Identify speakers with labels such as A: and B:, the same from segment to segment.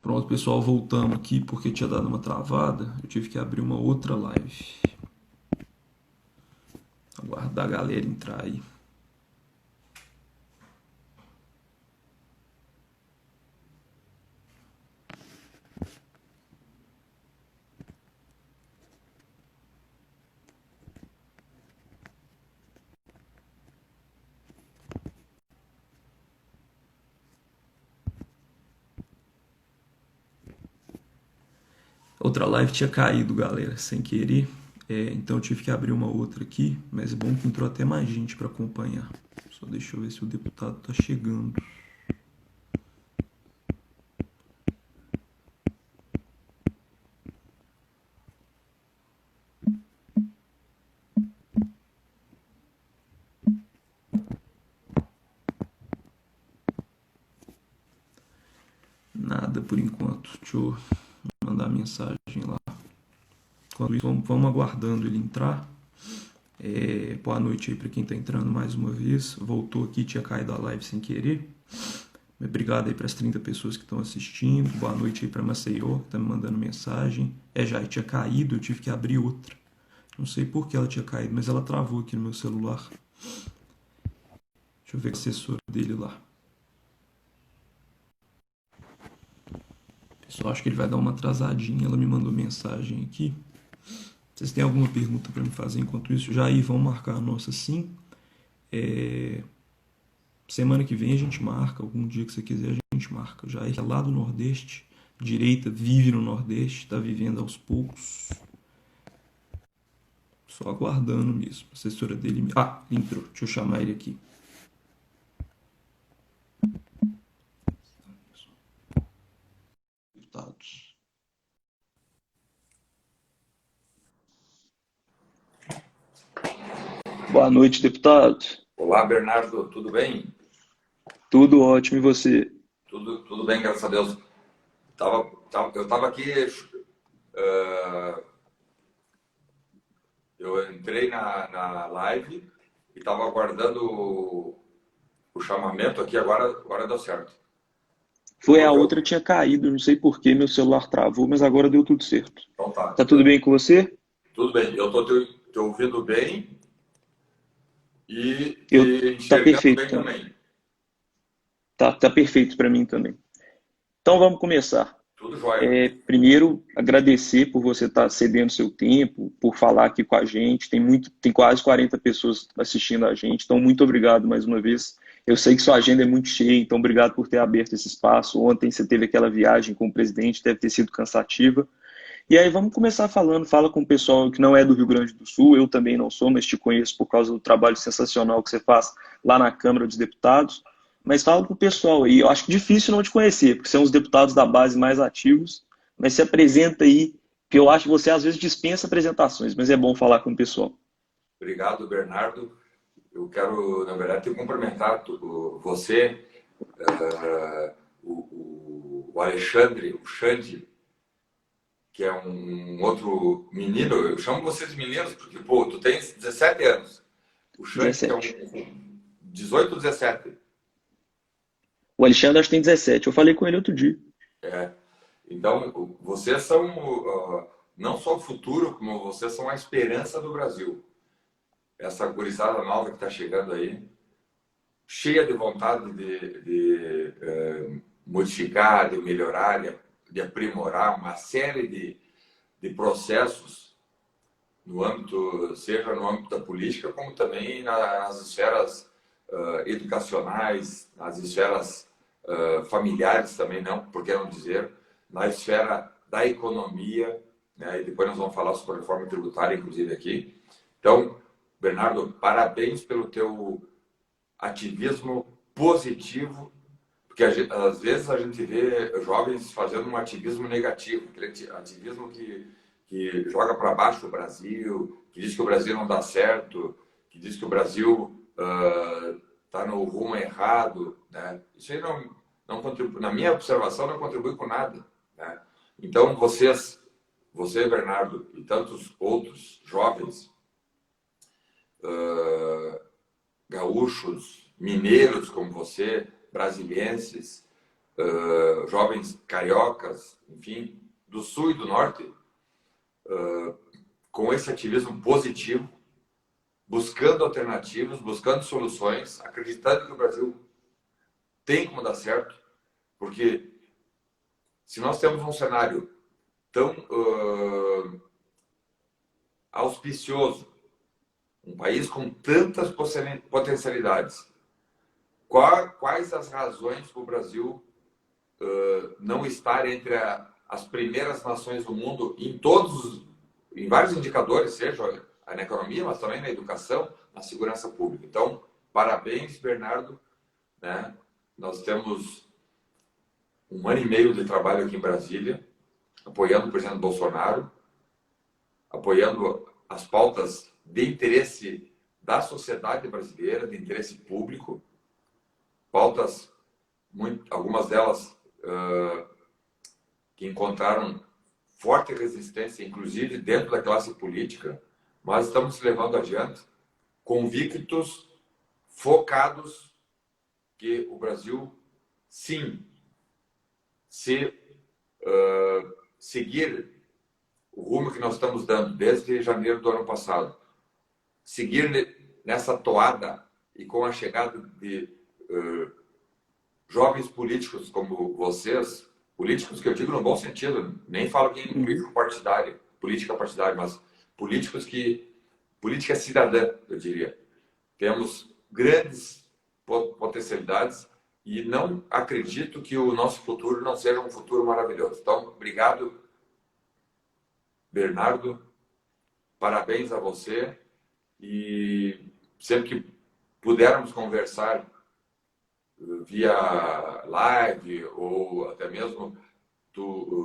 A: Pronto, pessoal, voltamos aqui porque tinha dado uma travada. Eu tive que abrir uma outra live. Aguardar a galera entrar aí. Outra live tinha caído, galera, sem querer. Então eu tive que abrir uma outra aqui. Mas é bom que entrou até mais gente para acompanhar. Só deixa eu ver se o deputado tá chegando. Nada por enquanto. Deixa eu mandar mensagem lá. Enquanto isso, vamos aguardando ele entrar. Boa noite aí para quem está entrando mais uma vez. Voltou aqui, tinha caído a live sem querer. Obrigado aí para as 30 pessoas que estão assistindo. Boa noite aí para Maceió, que está me mandando mensagem. Já tinha caído, eu tive que abrir outra. Não sei por que ela tinha caído, mas ela travou aqui no meu celular. Deixa eu ver a assessora dele lá. Pessoal, acho que ele vai dar uma atrasadinha. Ela me mandou mensagem aqui. Vocês têm alguma pergunta para me fazer enquanto isso? Já aí, vamos marcar a nossa sim. Semana que vem a gente marca, algum dia que você quiser a gente marca. Já é lá do Nordeste, direita, vive no Nordeste, está vivendo aos poucos. Só aguardando mesmo. A assessora dele... ele entrou. Deixa eu chamar ele aqui. Deputados. Boa noite, deputado.
B: Olá, Bernardo, tudo bem?
A: Tudo ótimo, e você?
B: Tudo bem, graças a Deus. Eu estava aqui, eu entrei na live e estava aguardando o chamamento aqui, agora deu certo.
A: Foi a outra tinha caído, não sei por que meu celular travou, mas agora deu tudo certo.
B: Então tá.
A: Tá tudo bem com você?
B: Tudo bem, eu estou te ouvindo bem e
A: Tá
B: enxergando
A: perfeito
B: bem também.
A: Tá perfeito para mim também. Então vamos começar.
B: Tudo jóia.
A: Primeiro, agradecer por você estar cedendo seu tempo, por falar aqui com a gente. Tem quase 40 pessoas assistindo a gente, então muito obrigado mais uma vez. Eu sei que sua agenda é muito cheia, então obrigado por ter aberto esse espaço. Ontem você teve aquela viagem com o presidente, deve ter sido cansativa. E aí vamos começar falando, fala com o pessoal que não é do Rio Grande do Sul, eu também não sou, mas te conheço por causa do trabalho sensacional que você faz lá na Câmara dos Deputados. Mas fala com o pessoal aí, eu acho difícil não te conhecer, porque são os deputados da base mais ativos, mas se apresenta aí, que eu acho que você às vezes dispensa apresentações, mas é bom falar com o pessoal.
B: Obrigado, Bernardo. Eu quero, na verdade, te cumprimentar você, o Alexandre, o Xande, que é um outro menino. Eu chamo vocês de meninos porque, pô, tu tens 17 anos. O Xande,
A: 17.
B: que é 18 ou 17.
A: O Alexandre acho que tem 17, eu falei com ele outro dia.
B: Então, vocês são não só o futuro, como vocês são a esperança do Brasil. Essa gurizada nova que está chegando aí, cheia de vontade de modificar, de melhorar, de aprimorar uma série de processos no âmbito, seja no âmbito da política, como também nas esferas educacionais, nas esferas familiares também, não, por que não dizer, na esfera da economia, né? E depois nós vamos falar sobre a reforma tributária, inclusive, aqui. Então, Bernardo, parabéns pelo teu ativismo positivo, porque às vezes a gente vê jovens fazendo um ativismo negativo, aquele ativismo que joga para baixo o Brasil, que diz que o Brasil não dá certo, que diz que o Brasil está no rumo errado, né? Isso aí não contribui, na minha observação, não contribui com nada, né? Então, você, Bernardo, e tantos outros jovens gaúchos, mineiros como você, brasilienses, jovens cariocas, enfim, do sul e do norte, com esse ativismo positivo, buscando alternativas, buscando soluções, acreditando que o Brasil tem como dar certo, porque se nós temos um cenário tão auspicioso, um país com tantas potencialidades, quais as razões para o Brasil não estar entre as primeiras nações do mundo em vários indicadores, seja na economia, mas também na educação, na segurança pública? Então, parabéns, Bernardo, né? Nós temos 1 ano e meio de trabalho aqui em Brasília, apoiando o presidente Bolsonaro, apoiando as pautas de interesse da sociedade brasileira, de interesse público, pautas, algumas delas que encontraram forte resistência, inclusive dentro da classe política, mas estamos levando adiante, convictos, focados que o Brasil, sim, se seguir o rumo que nós estamos dando desde janeiro do ano passado, seguir nessa toada e com a chegada de jovens políticos como vocês, políticos que eu digo no bom sentido, nem falo aqui em política partidária, mas política cidadã, eu diria. Temos grandes potencialidades e não acredito que o nosso futuro não seja um futuro maravilhoso. Então, obrigado, Bernardo, parabéns a você, e sempre que pudermos conversar via live ou até mesmo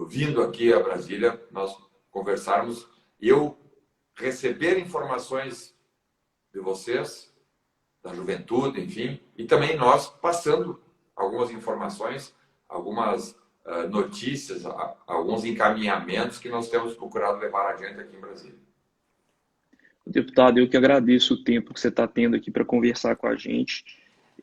B: vindo aqui a Brasília, nós conversarmos, eu receber informações de vocês, da juventude, enfim, e também nós passando algumas informações, algumas notícias, alguns encaminhamentos que nós temos procurado levar adiante aqui em Brasília.
A: Deputado, eu que agradeço o tempo que você está tendo aqui para conversar com a gente.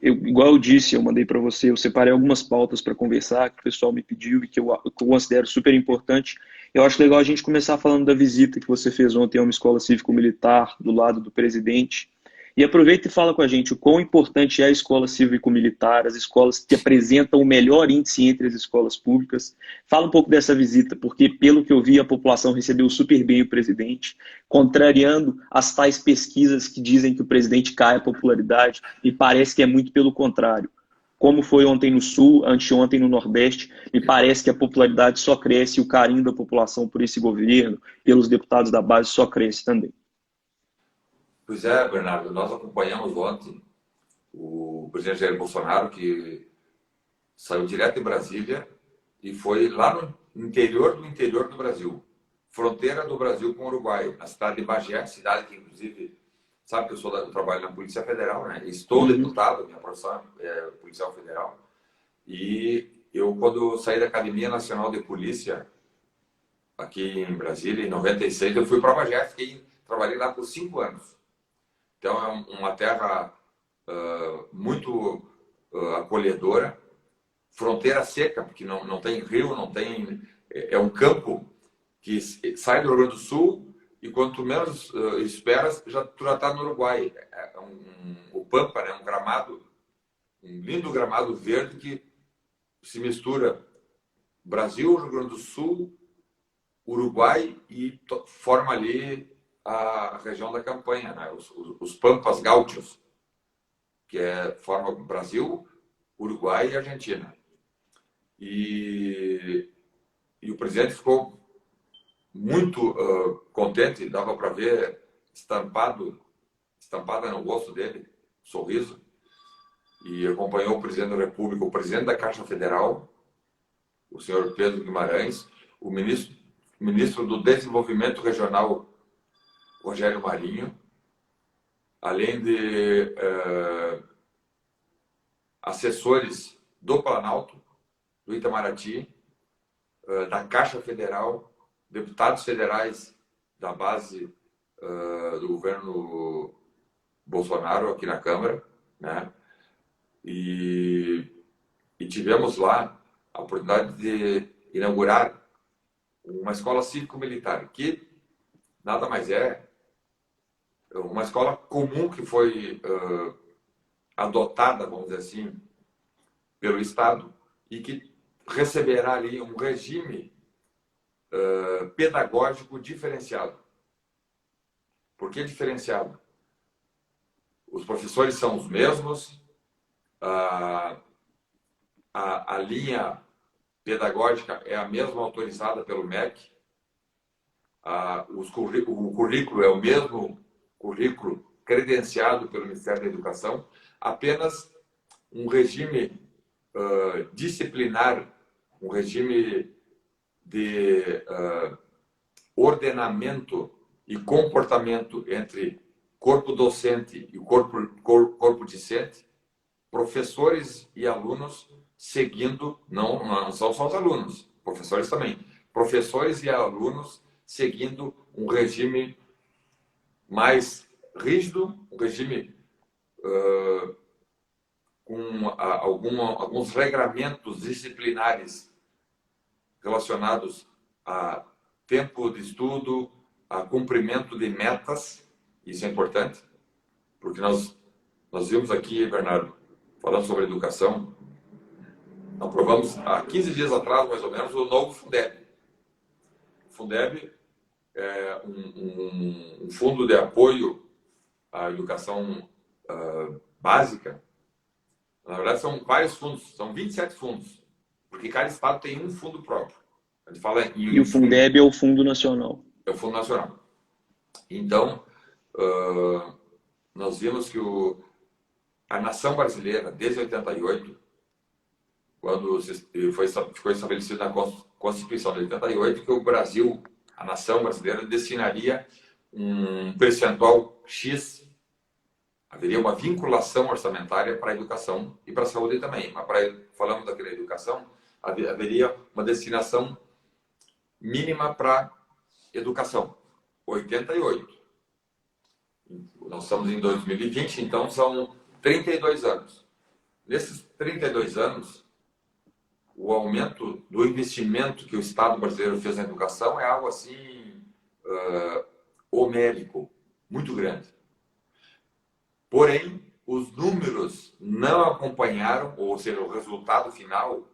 A: Igual eu disse, eu mandei para você, eu separei algumas pautas para conversar, que o pessoal me pediu e que eu considero super importante. Eu acho legal a gente começar falando da visita que você fez ontem a uma escola cívico-militar do lado do presidente. E aproveita e fala com a gente o quão importante é a escola cívico-militar, as escolas que apresentam o melhor índice entre as escolas públicas. Fala um pouco dessa visita, porque, pelo que eu vi, a população recebeu super bem o presidente, contrariando as tais pesquisas que dizem que o presidente cai a popularidade, e parece que é muito pelo contrário. Como foi ontem no Sul, anteontem no Nordeste, me parece que a popularidade só cresce e o carinho da população por esse governo, pelos deputados da base, só cresce também.
B: Pois é, Bernardo, nós acompanhamos ontem o presidente Jair Bolsonaro, que saiu direto de Brasília e foi lá no interior do Brasil, fronteira do Brasil com o Uruguai, na cidade de Bagé, cidade que, inclusive, sabe que eu trabalho na Polícia Federal, né? Estou deputado, minha profissão é policial federal, e eu, quando saí da Academia Nacional de Polícia, aqui em Brasília, em 96, eu fui para Bagé, trabalhei lá por 5 anos. Então, é uma terra muito acolhedora, fronteira seca, porque não tem rio, não tem... É um campo que sai do Rio Grande do Sul e quanto menos esperas, tu já está no Uruguai. O Pampa, né? Um lindo gramado verde que se mistura Brasil, Rio Grande do Sul, Uruguai e forma ali a região da campanha, né? Os Pampas Gaúchos, que forma Brasil, Uruguai e Argentina. E o presidente ficou muito contente, dava para ver estampada no rosto dele, sorriso, e acompanhou o presidente da República, o presidente da Caixa Federal, o senhor Pedro Guimarães, o ministro do Desenvolvimento Regional, Rogério Marinho, além de assessores do Planalto, do Itamaraty, da Caixa Federal, deputados federais da base do governo Bolsonaro aqui na Câmara, né? E tivemos lá a oportunidade de inaugurar uma escola cívico-militar, que nada mais é uma escola comum que foi adotada, vamos dizer assim, pelo Estado e que receberá ali um regime pedagógico diferenciado. Por que diferenciado? Os professores são os mesmos, a linha pedagógica é a mesma autorizada pelo MEC, o currículo é o mesmo currículo credenciado pelo Ministério da Educação, apenas um regime disciplinar, um regime de ordenamento e comportamento entre corpo docente e corpo discente, professores e alunos seguindo, não são só os alunos, professores também, professores e alunos seguindo um regime mais rígido, um regime com alguns regramentos disciplinares relacionados a tempo de estudo, a cumprimento de metas. Isso é importante, porque nós vimos aqui, Bernardo, falando sobre educação, aprovamos há 15 dias atrás, mais ou menos, o novo Fundeb. O Fundeb é um fundo de apoio à educação básica. Na verdade, são vários fundos, são 27 fundos, porque cada estado tem um fundo próprio. A gente fala
A: E o Fundeb é o Fundo Nacional.
B: É o Fundo Nacional. Então, nós vimos que a nação brasileira, desde 88, quando ficou estabelecido na Constituição de 88, que o Brasil, a nação brasileira, destinaria um percentual X, haveria uma vinculação orçamentária para a educação e para a saúde também. Mas falando da educação, haveria uma destinação mínima para educação, 88. Nós estamos em 2020, então são 32 anos. Nesses 32 anos, o aumento do investimento que o Estado brasileiro fez na educação é algo assim homérico, muito grande. Porém, os números não acompanharam, ou seja, o resultado final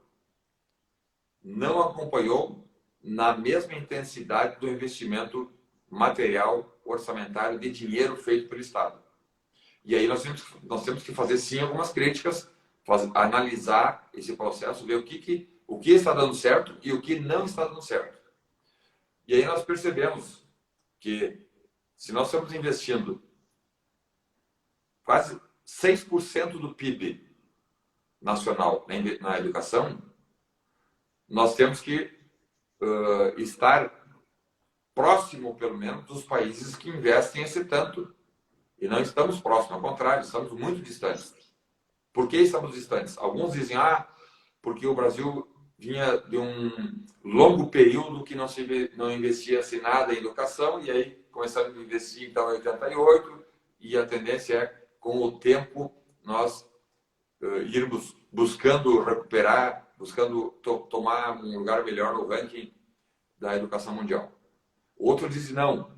B: não acompanhou na mesma intensidade do investimento material, orçamentário, de dinheiro feito pelo Estado. E aí nós temos que fazer, sim, algumas críticas, analisar esse processo, ver o que está dando certo e o que não está dando certo. E aí nós percebemos que, se nós estamos investindo quase 6% do PIB nacional na educação, nós temos que estar próximo, pelo menos, dos países que investem esse tanto. E não estamos próximos, ao contrário, estamos muito distantes. Por que estamos distantes? Alguns dizem, porque o Brasil vinha de um longo período que não investia-se nada em educação, e aí começamos a investir, então, em 88, e a tendência é, com o tempo, nós irmos buscando recuperar, buscando tomar um lugar melhor no ranking da educação mundial. Outros dizem, não,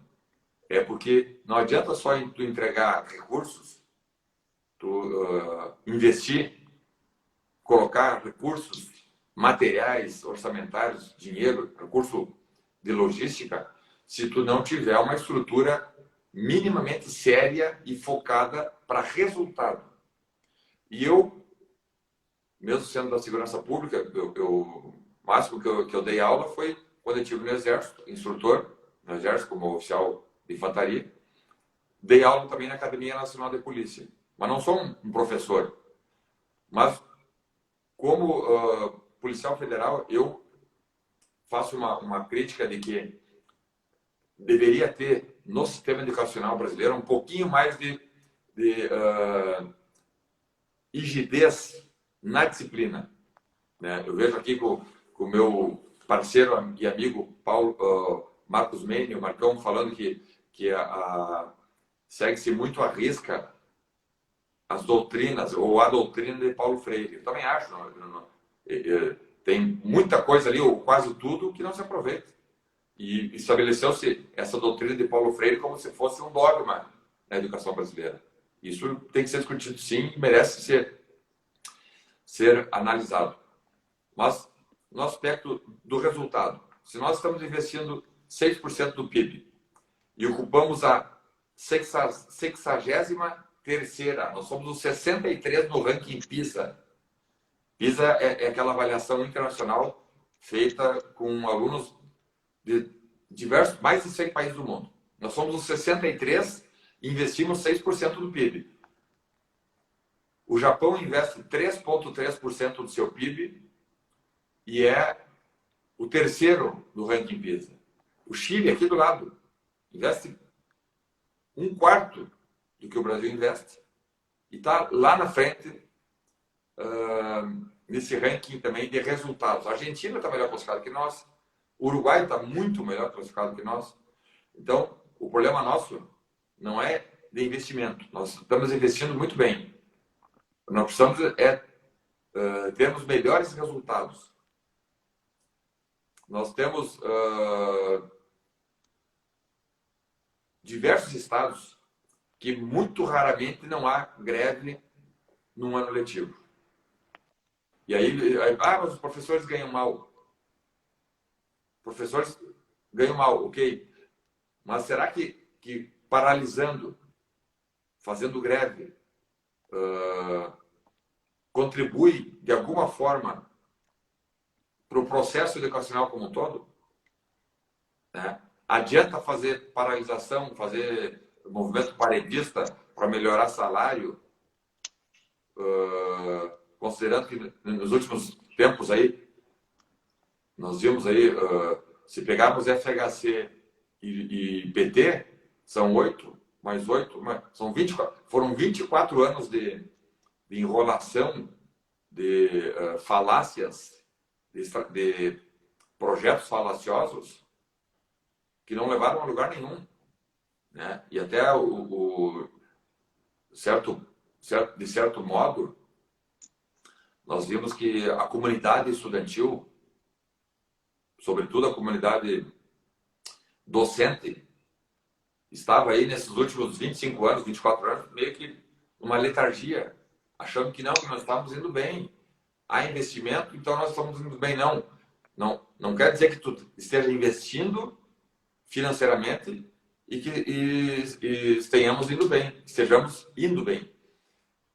B: é porque não adianta só tu entregar recursos, tu investir, colocar recursos materiais, orçamentários, dinheiro, recurso de logística, se tu não tiver uma estrutura minimamente séria e focada para resultado. E eu, mesmo sendo da segurança pública, o máximo que eu dei aula foi quando eu estive no Exército, instrutor no Exército, como oficial de infantaria. Dei aula também na Academia Nacional de Polícia. Mas não sou um professor. Mas, como policial federal, eu faço uma crítica de que deveria ter, no sistema educacional brasileiro, um pouquinho mais de rigidez na disciplina. Né? Eu vejo aqui com o meu parceiro e amigo Marcos Mene, o Marcão, falando que segue-se muito à risca as doutrinas, ou a doutrina de Paulo Freire. Eu também acho. tem muita coisa ali, ou quase tudo, que não se aproveita. E estabeleceu-se essa doutrina de Paulo Freire como se fosse um dogma na educação brasileira. Isso tem que ser discutido, sim, e merece ser analisado. Mas, no aspecto do resultado, se nós estamos investindo 6% do PIB e ocupamos a 63ª, nós somos o 63 no ranking PISA. PISA é aquela avaliação internacional feita com alunos de diversos, mais de 100 países do mundo. Nós somos o 63 e investimos 6% do PIB. O Japão investe 3,3% do seu PIB e é o terceiro no ranking PISA. O Chile, aqui do lado, investe 1/4 do que o Brasil investe e está lá na frente nesse ranking também de resultados. A Argentina está melhor classificada que nós, o Uruguai está muito melhor classificado que nós. Então, o problema nosso não é de investimento. Nós estamos investindo muito bem. Nós precisamos termos melhores resultados. Nós temos diversos estados que muito raramente não há greve num ano letivo. E aí, mas os professores ganham mal. Professores ganham mal, ok. Mas será que paralisando, fazendo greve, contribui de alguma forma para o processo educacional como um todo? Né? Adianta fazer paralisação, fazer movimento paredista para melhorar salário, considerando que nos últimos tempos aí, nós vimos aí, se pegarmos FHC e PT, são 8, mais 8, são 24, foram 24 anos de enrolação, de falácias, de projetos falaciosos que não levaram a lugar nenhum. Né? E até de certo modo, nós vimos que a comunidade estudantil, sobretudo a comunidade docente, estava aí nesses últimos 25 anos, 24 anos, meio que numa letargia, achando que nós estávamos indo bem. Há investimento, então nós estamos indo bem. Não quer dizer que tu esteja investindo financeiramente e que estejamos indo bem, estejamos indo bem.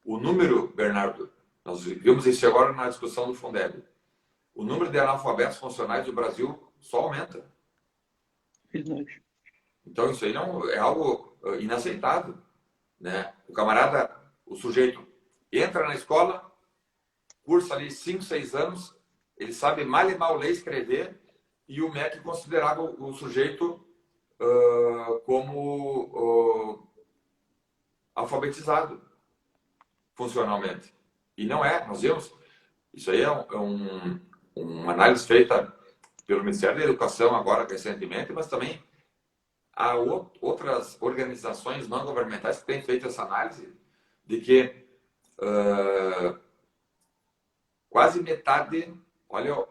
B: O número, Bernardo, nós vimos isso agora na discussão do Fundeb, o número de analfabetos funcionais do Brasil só aumenta.
A: Verdade.
B: Então isso aí não é algo inaceitável, né? O sujeito entra na escola, cursa ali 5, 6 anos, ele sabe mal e mal ler e escrever, e o MEC considerava o sujeito como alfabetizado funcionalmente. E não é, nós vimos, isso aí é uma análise feita pelo Ministério da Educação agora recentemente, mas também há outras organizações não governamentais que têm feito essa análise de que quase metade, olha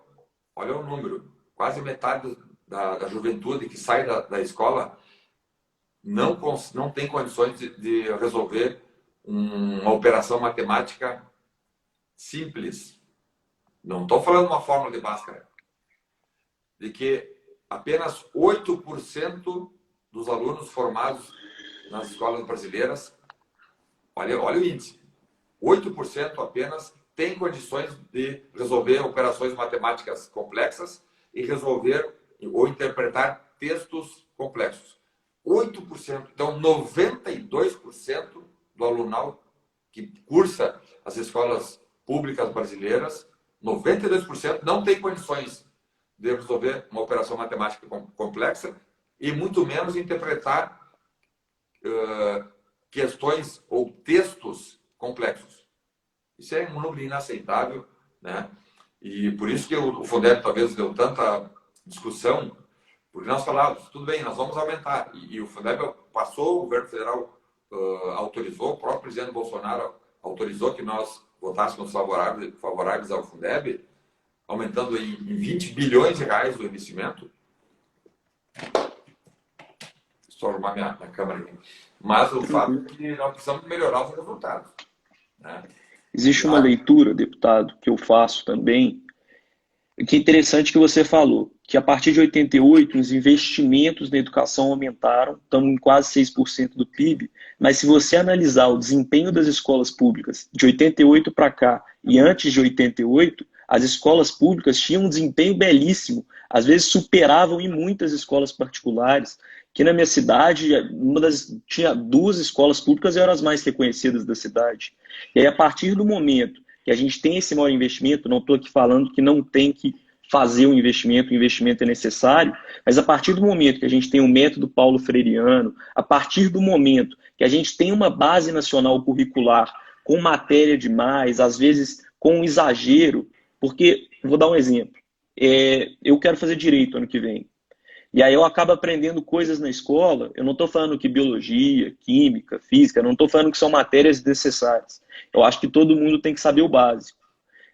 B: o número, quase metade da juventude que sai da escola não tem condições de resolver uma operação matemática simples. Não estou falando uma fórmula de Bhaskara. De que apenas 8% dos alunos formados nas escolas brasileiras, olha o índice, 8% apenas tem condições de resolver operações matemáticas complexas e resolver ou interpretar textos complexos. 8%. Então, 92% do alunal que cursa as escolas públicas brasileiras, 92% não tem condições de resolver uma operação matemática complexa e muito menos interpretar questões ou textos complexos. Isso é um número inaceitável, né? E por isso que o Fundeb talvez deu tanta discussão, porque nós falávamos, tudo bem, nós vamos aumentar. E o Fundeb passou, o governo federal autorizou, o próprio presidente Bolsonaro autorizou que nós votássemos favoráveis ao Fundeb, aumentando em 20 bilhões de reais o investimento. Estou arrumar minha câmera aqui. Mas o fato é que nós precisamos melhorar os resultados, né?
A: Existe uma leitura, deputado, que eu faço também, que é interessante que você falou, que a partir de 88 os investimentos na educação aumentaram, estamos em quase 6% do PIB, mas se você analisar o desempenho das escolas públicas de 88 para cá e antes de 88, as escolas públicas tinham um desempenho belíssimo, às vezes superavam em muitas escolas particulares, que na minha cidade, tinha 2 escolas públicas e eram as mais reconhecidas da cidade. E aí, a partir do momento que a gente tem esse maior investimento, não estou aqui falando que não tem que fazer o investimento é necessário, mas a partir do momento que a gente tem o método Paulo Freireano, a partir do momento que a gente tem uma base nacional curricular com matéria demais, às vezes com um exagero, porque, vou dar um exemplo, eu quero fazer direito ano que vem, e aí eu acabo aprendendo coisas na escola, eu não estou falando que biologia, química, física, não estou falando que são matérias necessárias. Eu acho que todo mundo tem que saber o básico.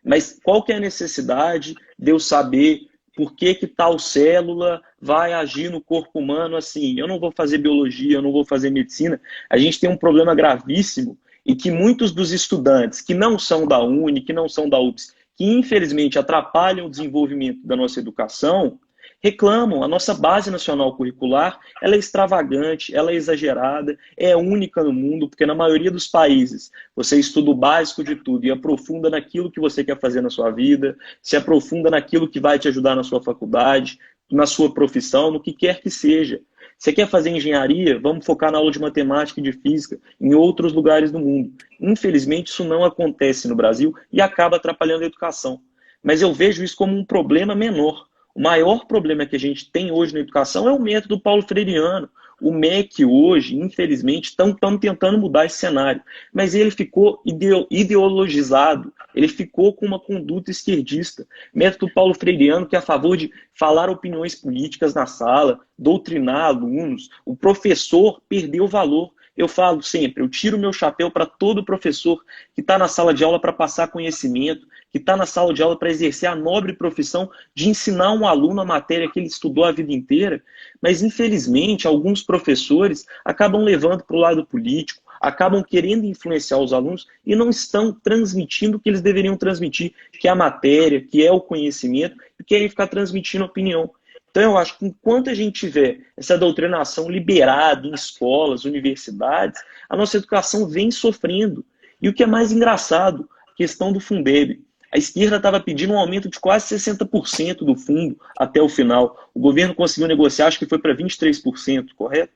A: Mas qual que é a necessidade de eu saber por que tal célula vai agir no corpo humano assim? Eu não vou fazer biologia, eu não vou fazer medicina. A gente tem um problema gravíssimo e que muitos dos estudantes que não são da Uni, que não são da UFS, que infelizmente atrapalham o desenvolvimento da nossa educação, reclamam. A nossa base nacional curricular, ela é extravagante, ela é exagerada, é única no mundo, porque na maioria dos países você estuda o básico de tudo e aprofunda naquilo que você quer fazer na sua vida, se aprofunda naquilo que vai te ajudar na sua faculdade, na sua profissão, no que quer que seja. Você quer fazer engenharia? Vamos focar na aula de matemática e de física em outros lugares do mundo. Infelizmente, isso não acontece no Brasil e acaba atrapalhando a educação. Mas eu vejo isso como um problema menor. O maior problema que a gente tem hoje na educação é o método Paulo Freireano. O MEC hoje, infelizmente, estão tentando mudar esse cenário. Mas ele ficou ideologizado, ele ficou com uma conduta esquerdista. Método Paulo Freireano, que é a favor de falar opiniões políticas na sala, doutrinar alunos. O professor perdeu o valor. Eu falo sempre, eu tiro meu chapéu para todo professor que está na sala de aula para passar conhecimento, que está na sala de aula para exercer a nobre profissão de ensinar um aluno a matéria que ele estudou a vida inteira. Mas, infelizmente, alguns professores acabam levando para o lado político, acabam querendo influenciar os alunos e não estão transmitindo o que eles deveriam transmitir, que é a matéria, que é o conhecimento, e querem ficar transmitindo opinião. Então, eu acho que enquanto a gente tiver essa doutrinação liberada em escolas, universidades, a nossa educação vem sofrendo. E o que é mais engraçado, a questão do Fundeb. A esquerda estava pedindo um aumento de quase 60% do fundo até o final. O governo conseguiu negociar, acho que foi para 23%, correto?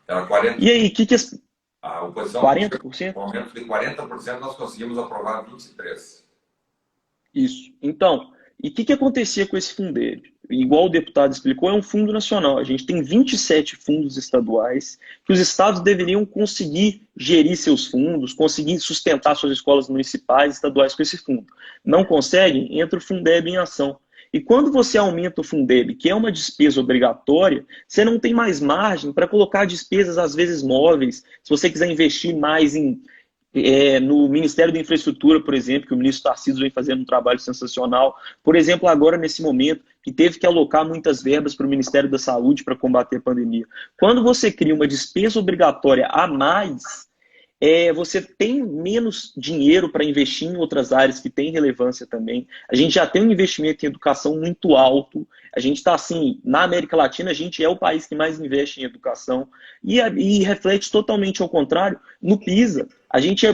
B: Era 40%.
A: E aí, o que as...
B: A oposição,
A: 40%?
B: com aumento de 40%, nós conseguimos aprovar 23%.
A: Isso. Então, e o que acontecia com esse Fundeb? Igual o deputado explicou, é um fundo nacional. A gente tem 27 fundos estaduais que os estados deveriam conseguir gerir seus fundos, conseguir sustentar suas escolas municipais e estaduais com esse fundo. Não conseguem? Entra o Fundeb em ação. E quando você aumenta o Fundeb, que é uma despesa obrigatória, você não tem mais margem para colocar despesas, às vezes, móveis. Se você quiser investir mais no Ministério da Infraestrutura, por exemplo, que o ministro Tarcísio vem fazendo um trabalho sensacional. Por exemplo, agora, nesse momento, que teve que alocar muitas verbas para o Ministério da Saúde para combater a pandemia. Quando você cria uma despesa obrigatória a mais, você tem menos dinheiro para investir em outras áreas que têm relevância também. A gente já tem um investimento em educação muito alto. A gente está assim, na América Latina, a gente é o país que mais investe em educação e reflete totalmente ao contrário no PISA. A gente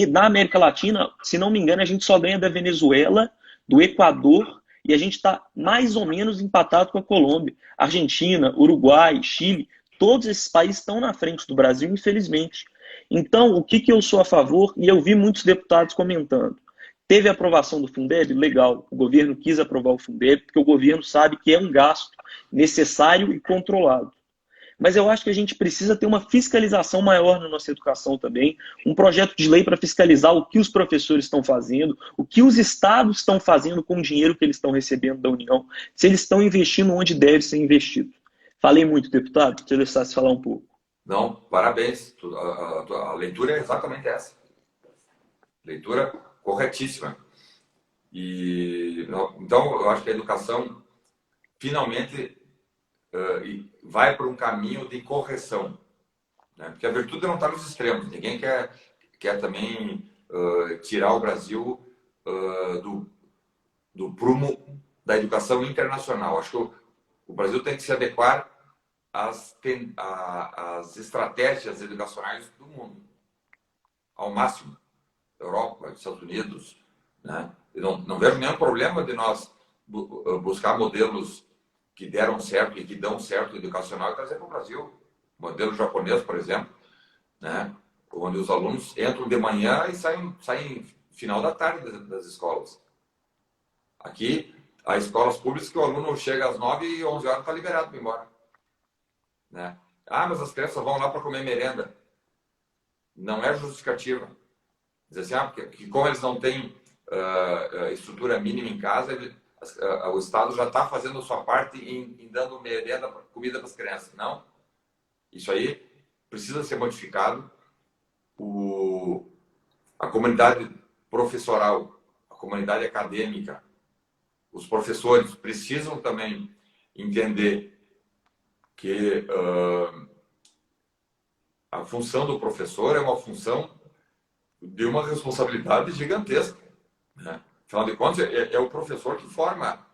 A: na América Latina, se não me engano, a gente só ganha da Venezuela, do Equador, e a gente está mais ou menos empatado com a Colômbia. Argentina, Uruguai, Chile, todos esses países estão na frente do Brasil, infelizmente. Então, o que eu sou a favor, e eu vi muitos deputados comentando, teve a aprovação do Fundeb? Legal, o governo quis aprovar o Fundeb, porque o governo sabe que é um gasto necessário e controlado. Mas eu acho que a gente precisa ter uma fiscalização maior na nossa educação também, um projeto de lei para fiscalizar o que os professores estão fazendo, o que os estados estão fazendo com o dinheiro que eles estão recebendo da União, se eles estão investindo onde deve ser investido. Falei muito, deputado, deixa eu deixar você falar um pouco.
B: Não, parabéns. A leitura é exatamente essa. Leitura corretíssima. Então, eu acho que a educação finalmente vai para um caminho de correção, né? Porque a virtude não está nos extremos. Ninguém quer também tirar o Brasil do prumo da educação internacional. Acho que o Brasil tem que se adequar às estratégias educacionais do mundo, ao máximo. Europa, Estados Unidos, né? Eu não vejo nenhum problema de nós buscar modelos que deram certo e que dão certo educacional e trazer para o Brasil. O modelo japonês, por exemplo, né? Onde os alunos entram de manhã e saem final da tarde das escolas. Aqui, há escolas públicas que o aluno chega às 9 e 11 horas está liberado para ir embora, né? Ah, mas as crianças vão lá para comer merenda. Não é justificativa. Dizer assim, porque como eles não têm estrutura mínima em casa, o Estado já está fazendo a sua parte em dando merenda, comida para as crianças. Não. Isso aí precisa ser modificado. A comunidade professoral, a comunidade acadêmica, os professores precisam também entender que a função do professor é uma função de uma responsabilidade gigantesca, né? Afinal de contas, é o professor que forma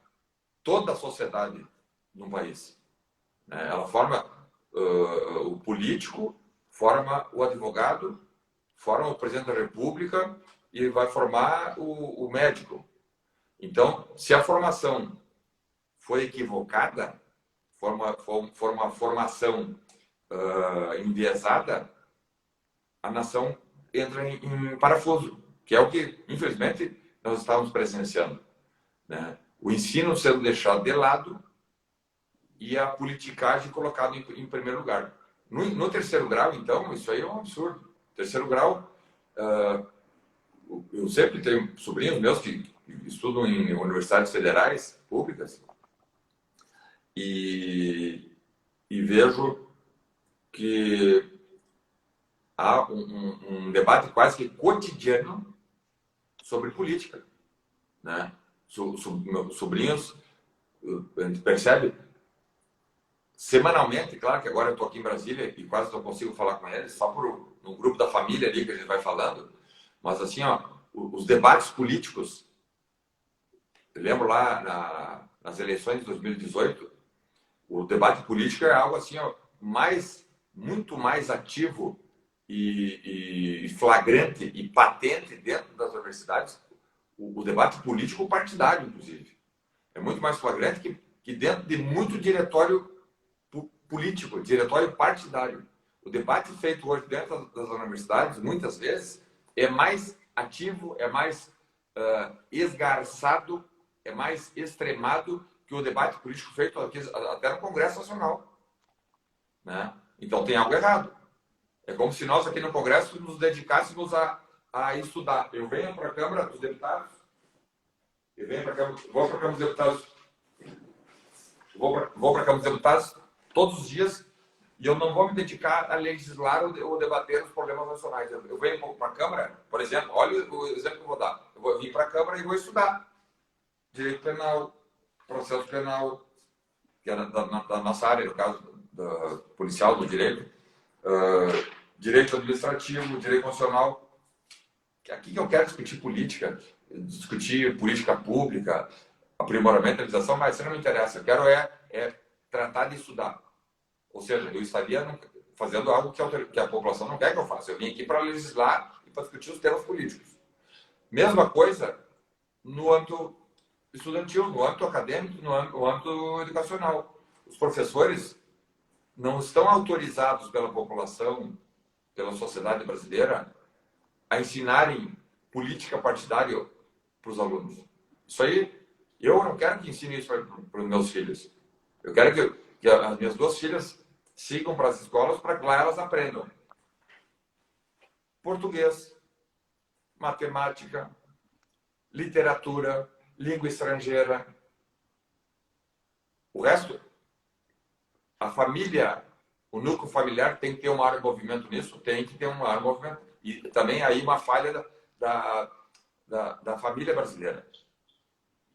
B: toda a sociedade num país, né? Ela forma o político, forma o advogado, forma o presidente da República e vai formar o médico. Então, se a formação foi equivocada, for uma formação enviesada, a nação entra em parafuso, que é o que, infelizmente, nós estávamos presenciando, né? O ensino sendo deixado de lado e a politicagem colocada em primeiro lugar. No terceiro grau, então, isso aí é um absurdo. Terceiro grau, eu sempre tenho sobrinhos meus que estudam em universidades federais, públicas, e vejo que há um debate quase que cotidiano sobre política, né? Meus sobrinhos, a gente percebe semanalmente, claro que agora eu estou aqui em Brasília e quase não consigo falar com eles, só no grupo da família ali que a gente vai falando, mas assim, os debates políticos, eu lembro lá nas eleições de 2018, o debate político é algo assim, muito mais ativo e flagrante e patente dentro das universidades, o debate político partidário, inclusive. É muito mais flagrante que dentro de muito diretório político, diretório partidário. O debate feito hoje dentro das universidades, muitas vezes, é mais ativo, é mais esgarçado, é mais extremado que o debate político feito aqui, até no Congresso Nacional, né? Então tem algo errado. É como se nós aqui no Congresso nos dedicássemos a estudar. Eu venho para a Câmara dos Deputados, vou para a Câmara dos Deputados, vou para a Câmara dos Deputados todos os dias e eu não vou me dedicar a legislar ou debater os problemas nacionais. Eu venho para a Câmara, por exemplo, olha o exemplo que eu vou dar. Eu vou vir para a Câmara e vou estudar direito penal, processo penal, que é da nossa área, no caso da policial, do direito, direito administrativo, direito constitucional. Aqui que eu quero discutir política, discutir política pública, aprimoramento da legislação, mas isso não me interessa. Eu quero tratar de estudar. Ou seja, eu estaria fazendo algo que a população não quer que eu faça. Eu vim aqui para legislar e para discutir os temas políticos. Mesma coisa no âmbito estudantil, no âmbito acadêmico, no âmbito educacional. Os professores não estão autorizados pela população, pela sociedade brasileira, a ensinarem política partidária para os alunos. Isso aí, eu não quero que ensine isso para os meus filhos. Eu quero que as minhas duas filhas sigam para as escolas para que lá elas aprendam português, matemática, literatura, língua estrangeira. O resto, a família, o núcleo familiar tem que ter um maior envolvimento nisso, tem que ter um maior envolvimento. E também aí uma falha da família brasileira.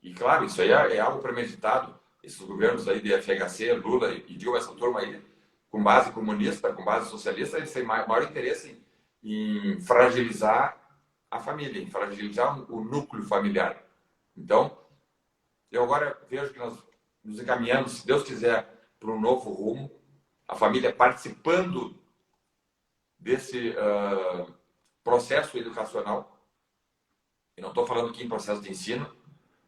B: E claro, isso aí é algo premeditado. Esses governos aí de FHC, Lula e Dilma, essa turma aí, com base comunista, com base socialista, eles têm maior interesse em fragilizar a família, em fragilizar o núcleo familiar. Então, eu agora vejo que nós nos encaminhamos, se Deus quiser, para um novo rumo, a família participando desse processo educacional. E não estou falando aqui em processo de ensino,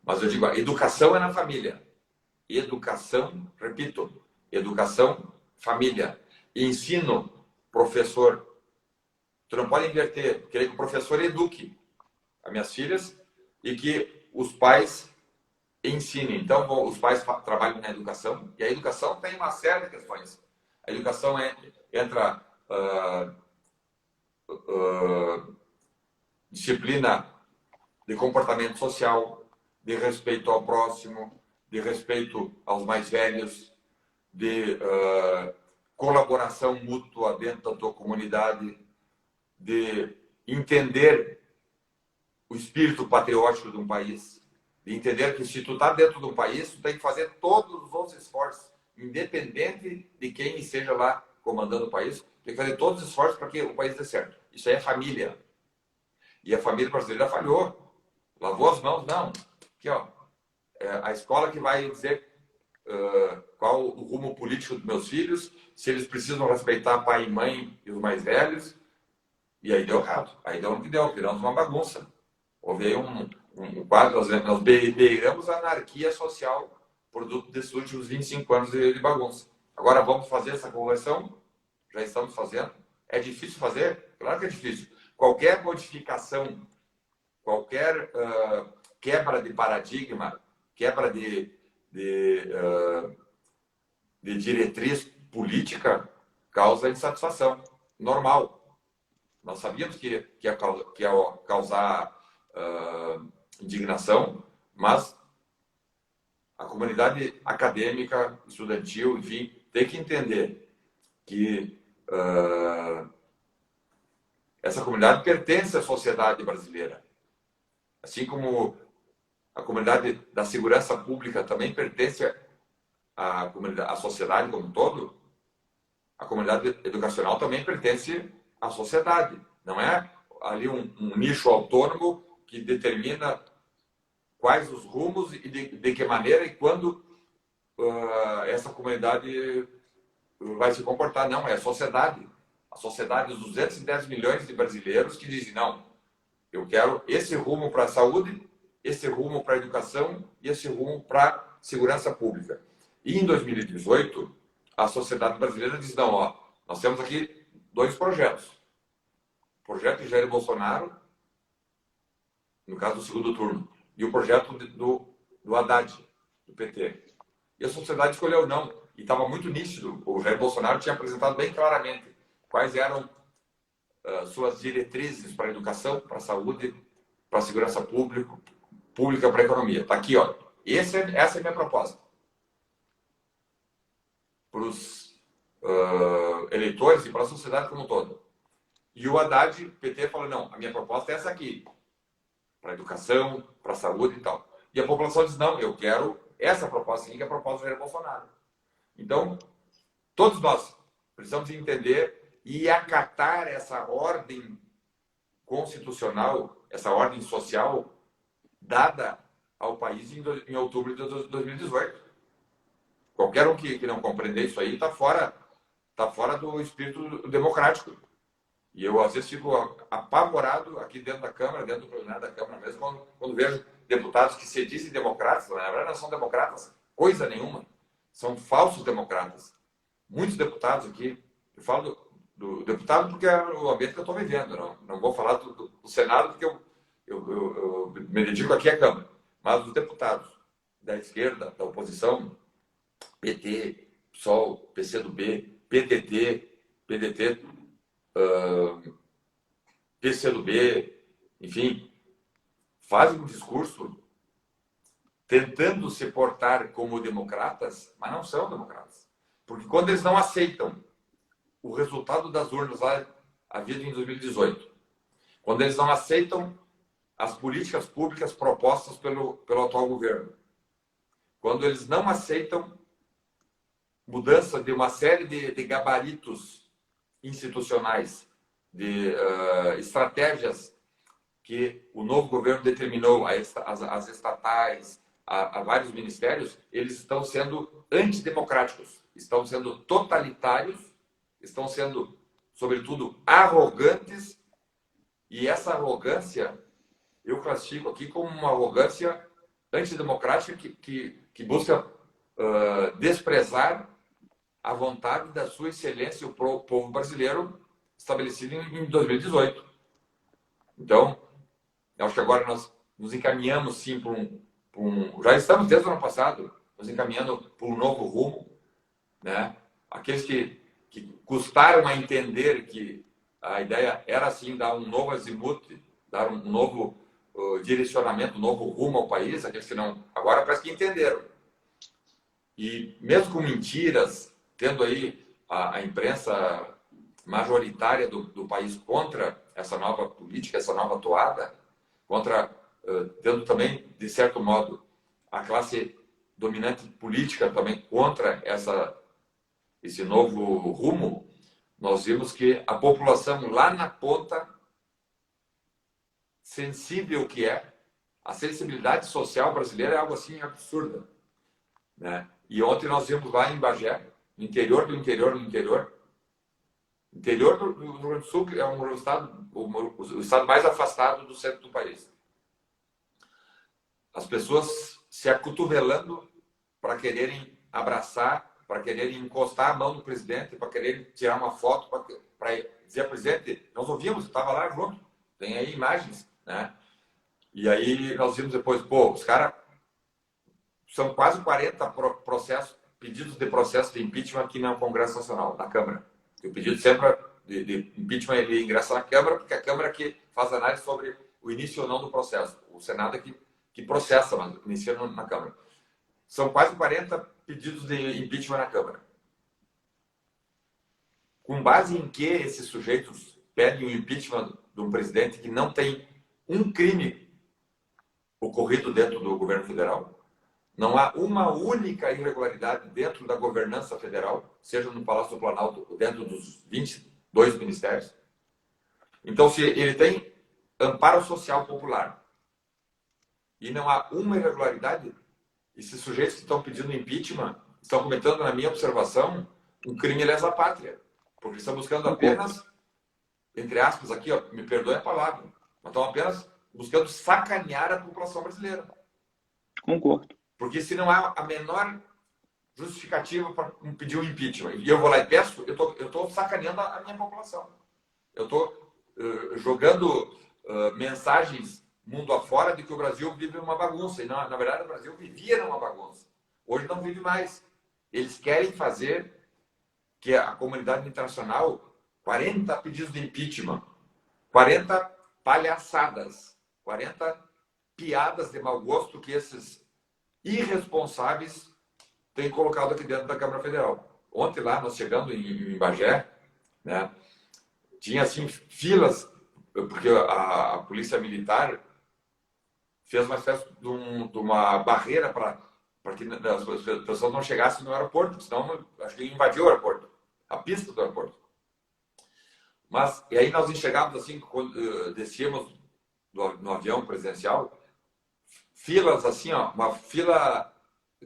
B: mas eu digo, a educação é na família. Educação, repito, educação, família. Ensino, professor. Tu não pode inverter, querer que o professor eduque as minhas filhas e que os pais ensinem. Então, os pais trabalham na educação, e a educação tem uma série de questões. A educação entra disciplina de comportamento social, de respeito ao próximo, de respeito aos mais velhos, de colaboração mútua dentro da tua comunidade, de entender o espírito patriótico de um país, de entender que se tu está dentro de um país, tu tem que fazer todos os esforços, independente de quem esteja lá comandando o país, tem que fazer todos os esforços para que o país dê certo. Isso aí é família. E a família brasileira falhou. Lavou as mãos? Não. Aqui, ó. É a escola que vai dizer qual o rumo político dos meus filhos, se eles precisam respeitar pai e mãe e os mais velhos. E aí deu errado. Aí deu o que deu. Viramos uma bagunça. Houve aí um quadro, nós beiramos a anarquia social produto desses últimos 25 anos de bagunça. Agora vamos fazer essa conversão? Já estamos fazendo. É difícil fazer? Claro que é difícil. Qualquer modificação, qualquer quebra de paradigma, quebra de diretriz política causa insatisfação. Normal. Nós sabíamos que ia causar indignação, mas a comunidade acadêmica, estudantil, enfim, tem que entender que essa comunidade pertence à sociedade brasileira. Assim como a comunidade da segurança pública também pertence à sociedade como um todo, a comunidade educacional também pertence à sociedade. Não é ali um nicho autônomo que determina quais os rumos e de que maneira e quando essa comunidade vai se comportar. Não, é a sociedade. A sociedade dos 210 milhões de brasileiros que dizem, não, eu quero esse rumo para a saúde, esse rumo para a educação e esse rumo para a segurança pública. E em 2018, a sociedade brasileira diz, não, ó, nós temos aqui 2 projetos. O projeto de Jair Bolsonaro, no caso do segundo turno, e o projeto do Haddad, do PT. E a sociedade escolheu não. E estava muito nítido. O Jair Bolsonaro tinha apresentado bem claramente quais eram suas diretrizes para a educação, para a saúde, para a segurança pública, para a economia. Está aqui, ó. Essa é a minha proposta. Para os eleitores e para a sociedade como um todo. E o Haddad, PT, falou, não, a minha proposta é essa aqui. Para a educação, para a saúde e tal. E a população diz, não, eu quero essa proposta aqui, que é a proposta do Jair Bolsonaro. Então, todos nós precisamos entender e acatar essa ordem constitucional, essa ordem social dada ao país em outubro de 2018. Qualquer um que não compreender isso aí está fora do espírito democrático. E eu, às vezes, fico apavorado aqui dentro da Câmara, dentro do plenário da Câmara mesmo, quando vejo deputados que se dizem democratas, na verdade não são democratas, coisa nenhuma. São falsos democratas. Muitos deputados aqui, eu falo do deputado porque é o ambiente que eu estou vivendo, não vou falar do Senado porque eu me dedico aqui à Câmara, mas os deputados da esquerda, da oposição, PT, PSOL, PCdoB, PDT, PCdoB, enfim, fazem um discurso tentando se portar como democratas, mas não são democratas. Porque quando eles não aceitam o resultado das urnas lá havido em 2018, quando eles não aceitam as políticas públicas propostas pelo atual governo. Quando eles não aceitam mudança de uma série de gabaritos institucionais, de estratégias que o novo governo determinou às estatais, a vários ministérios, eles estão sendo antidemocráticos, estão sendo totalitários, estão sendo, sobretudo, arrogantes, e essa arrogância eu classifico aqui como uma arrogância antidemocrática que busca desprezar a vontade da sua excelência, o povo brasileiro, estabelecido em 2018. Então, eu acho que agora nós nos encaminhamos, sim, para já estamos desde o ano passado, nos encaminhando para um novo rumo, né? Aqueles que custaram a entender que a ideia era, sim, dar um novo azimuth, dar um novo direcionamento, um novo rumo ao país, aqueles que não... Agora parece que entenderam. E mesmo com mentiras, tendo aí a imprensa majoritária do país contra essa nova política, essa nova toada, tendo também, de certo modo, a classe dominante política também contra esse novo rumo, nós vimos que a população lá na ponta, sensível que é, a sensibilidade social brasileira é algo assim absurda, né? E ontem nós vimos lá em Bagé, no interior do interior do Rio Grande do Sul, que é o estado mais afastado do centro do país. As pessoas se acotovelando para quererem abraçar, para quererem encostar a mão no presidente, para quererem tirar uma foto, para dizer, presidente, nós ouvimos, estava lá junto, tem aí imagens, né? E aí nós vimos depois, os caras, são quase 40 pedidos de processo de impeachment aqui no Congresso Nacional, na Câmara. O pedido sempre de impeachment ele ingressa na Câmara, porque a Câmara que faz análise sobre o início ou não do processo. O Senado é que processa, mas inicia na Câmara. São quase 40 pedidos de impeachment na Câmara. Com base em que esses sujeitos pedem o impeachment de um presidente que não tem um crime ocorrido dentro do governo federal? Não há uma única irregularidade dentro da governança federal, seja no Palácio do Planalto ou dentro dos 22 ministérios. Então, se ele tem amparo social popular e não há uma irregularidade, esses sujeitos que estão pedindo impeachment estão cometendo, na minha observação, um crime lesa pátria. Porque estão buscando apenas, entre aspas aqui, me perdoe a palavra, mas estão apenas buscando sacanear a população brasileira.
A: Concordo.
B: Porque se não há a menor justificativa para pedir um impeachment, e eu vou lá e peço, eu estou sacaneando a minha população. Eu estou jogando mensagens mundo afora de que o Brasil vive uma bagunça. E, na verdade, o Brasil vivia numa bagunça. Hoje não vive mais. Eles querem fazer que a comunidade internacional, 40 pedidos de impeachment, 40 palhaçadas, 40 piadas de mau gosto que esses irresponsáveis têm colocado aqui dentro da Câmara Federal. Ontem lá, nós chegando em Bagé, né, tinha assim filas, porque a Polícia Militar fez uma espécie de uma barreira para que as pessoas não chegassem no aeroporto, senão acho que invadiu o aeroporto, a pista do aeroporto. Mas, e aí nós enxergávamos assim, quando descíamos no avião presidencial, filas assim, uma fila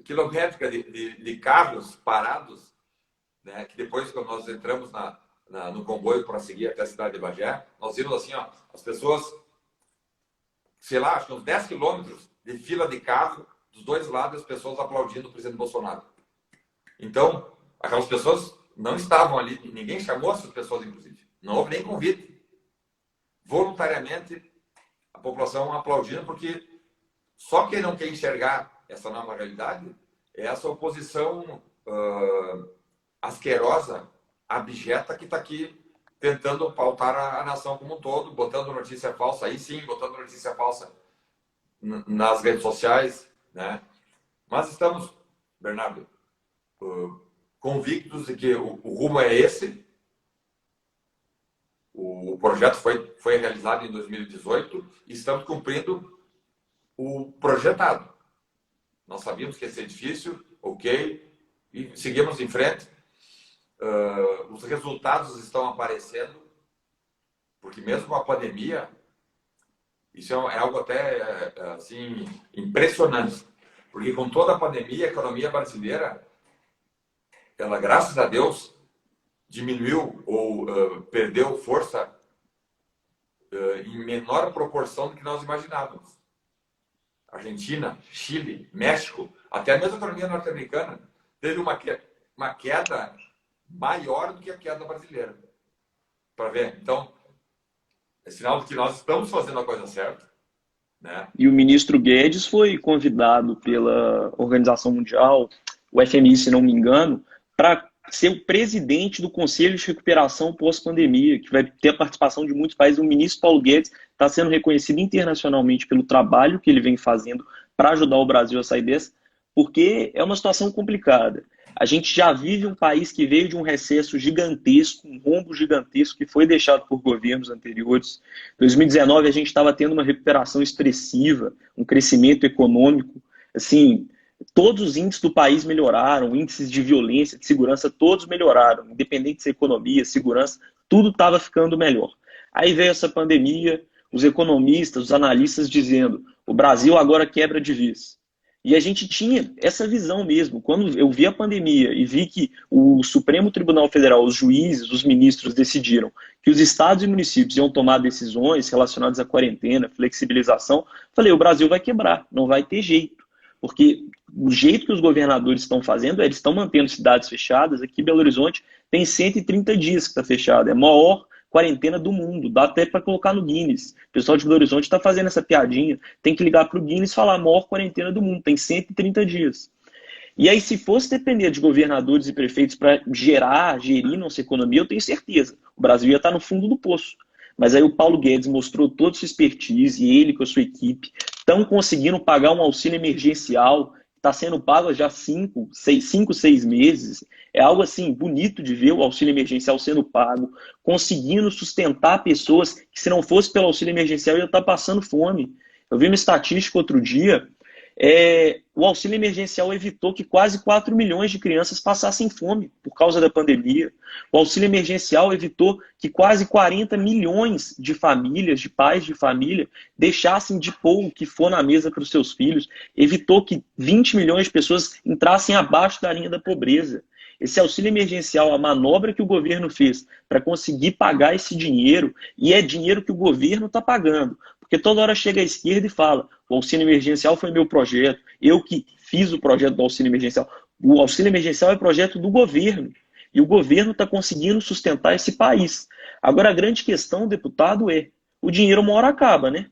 B: quilométrica de carros parados, né, que depois, quando nós entramos no comboio para seguir até a cidade de Bagé, nós vimos assim, as pessoas, sei lá, acho que uns 10 quilômetros de fila de carro, dos dois lados, as pessoas aplaudindo o presidente Bolsonaro. Então, aquelas pessoas não estavam ali, ninguém chamou essas pessoas, inclusive. Não houve nem convite. Voluntariamente, a população aplaudindo, porque só quem não quer enxergar essa nova realidade é essa oposição asquerosa, abjeta, que está aqui tentando pautar a nação como um todo, botando notícia falsa, aí sim, botando notícia falsa nas redes sociais, né? Mas estamos, Bernardo, convictos de que o rumo é esse. O o projeto foi realizado em 2018 e estamos cumprindo o projetado. Nós sabíamos que ia ser difícil, ok, e seguimos em frente. Os resultados estão aparecendo, porque mesmo com a pandemia, isso é algo até assim, impressionante. Porque com toda a pandemia, a economia brasileira, ela, graças a Deus, diminuiu ou perdeu força em menor proporção do que nós imaginávamos. Argentina, Chile, México, até a mesma economia norte-americana teve uma queda maior do que a queda brasileira. Para ver, então, é sinal de que nós estamos fazendo a coisa certa, né?
A: E o ministro Guedes foi convidado pela Organização Mundial, o FMI, se não me engano, para ser o presidente do Conselho de Recuperação pós-pandemia, que vai ter a participação de muitos países. O ministro Paulo Guedes está sendo reconhecido internacionalmente pelo trabalho que ele vem fazendo para ajudar o Brasil a sair dessa, porque é uma situação complicada. A gente já vive um país que veio de um recesso gigantesco, um rombo gigantesco que foi deixado por governos anteriores. Em 2019 a gente estava tendo uma recuperação expressiva, um crescimento econômico, assim, todos os índices do país melhoraram, índices de violência, de segurança, todos melhoraram, independente se economia, segurança, tudo estava ficando melhor. Aí veio essa pandemia, os economistas, os analistas dizendo, o Brasil agora quebra de vez. E a gente tinha essa visão mesmo. Quando eu vi a pandemia e vi que o Supremo Tribunal Federal, os juízes, os ministros decidiram que os estados e municípios iam tomar decisões relacionadas à quarentena, flexibilização, falei, o Brasil vai quebrar, não vai ter jeito. Porque o jeito que os governadores estão fazendo, eles estão mantendo cidades fechadas. Aqui em Belo Horizonte tem 130 dias que está fechado, é a maior quarentena do mundo, dá até para colocar no Guinness. O pessoal de Belo Horizonte está fazendo essa piadinha, tem que ligar para o Guinness e falar a maior quarentena do mundo, tem 130 dias. E aí, se fosse depender de governadores e prefeitos para gerir nossa economia, eu tenho certeza, o Brasil ia estar no fundo do poço. Mas aí o Paulo Guedes mostrou toda a sua expertise e ele com a sua equipe estão conseguindo pagar um auxílio emergencial, está sendo pago já 5, 6 meses. É algo assim bonito de ver o auxílio emergencial sendo pago, conseguindo sustentar pessoas que, se não fosse pelo auxílio emergencial, iam estar passando fome. Eu vi uma estatística outro dia, o auxílio emergencial evitou que quase 4 milhões de crianças passassem fome por causa da pandemia. O auxílio emergencial evitou que quase 40 milhões de famílias, de pais de família, deixassem de pôr o que for na mesa para os seus filhos. Evitou que 20 milhões de pessoas entrassem abaixo da linha da pobreza. Esse auxílio emergencial, a manobra que o governo fez para conseguir pagar esse dinheiro, e é dinheiro que o governo está pagando. Porque toda hora chega a esquerda e fala, o auxílio emergencial foi meu projeto, eu que fiz o projeto do auxílio emergencial. O auxílio emergencial é projeto do governo. E o governo está conseguindo sustentar esse país. Agora, a grande questão, deputado, o dinheiro uma hora acaba, né?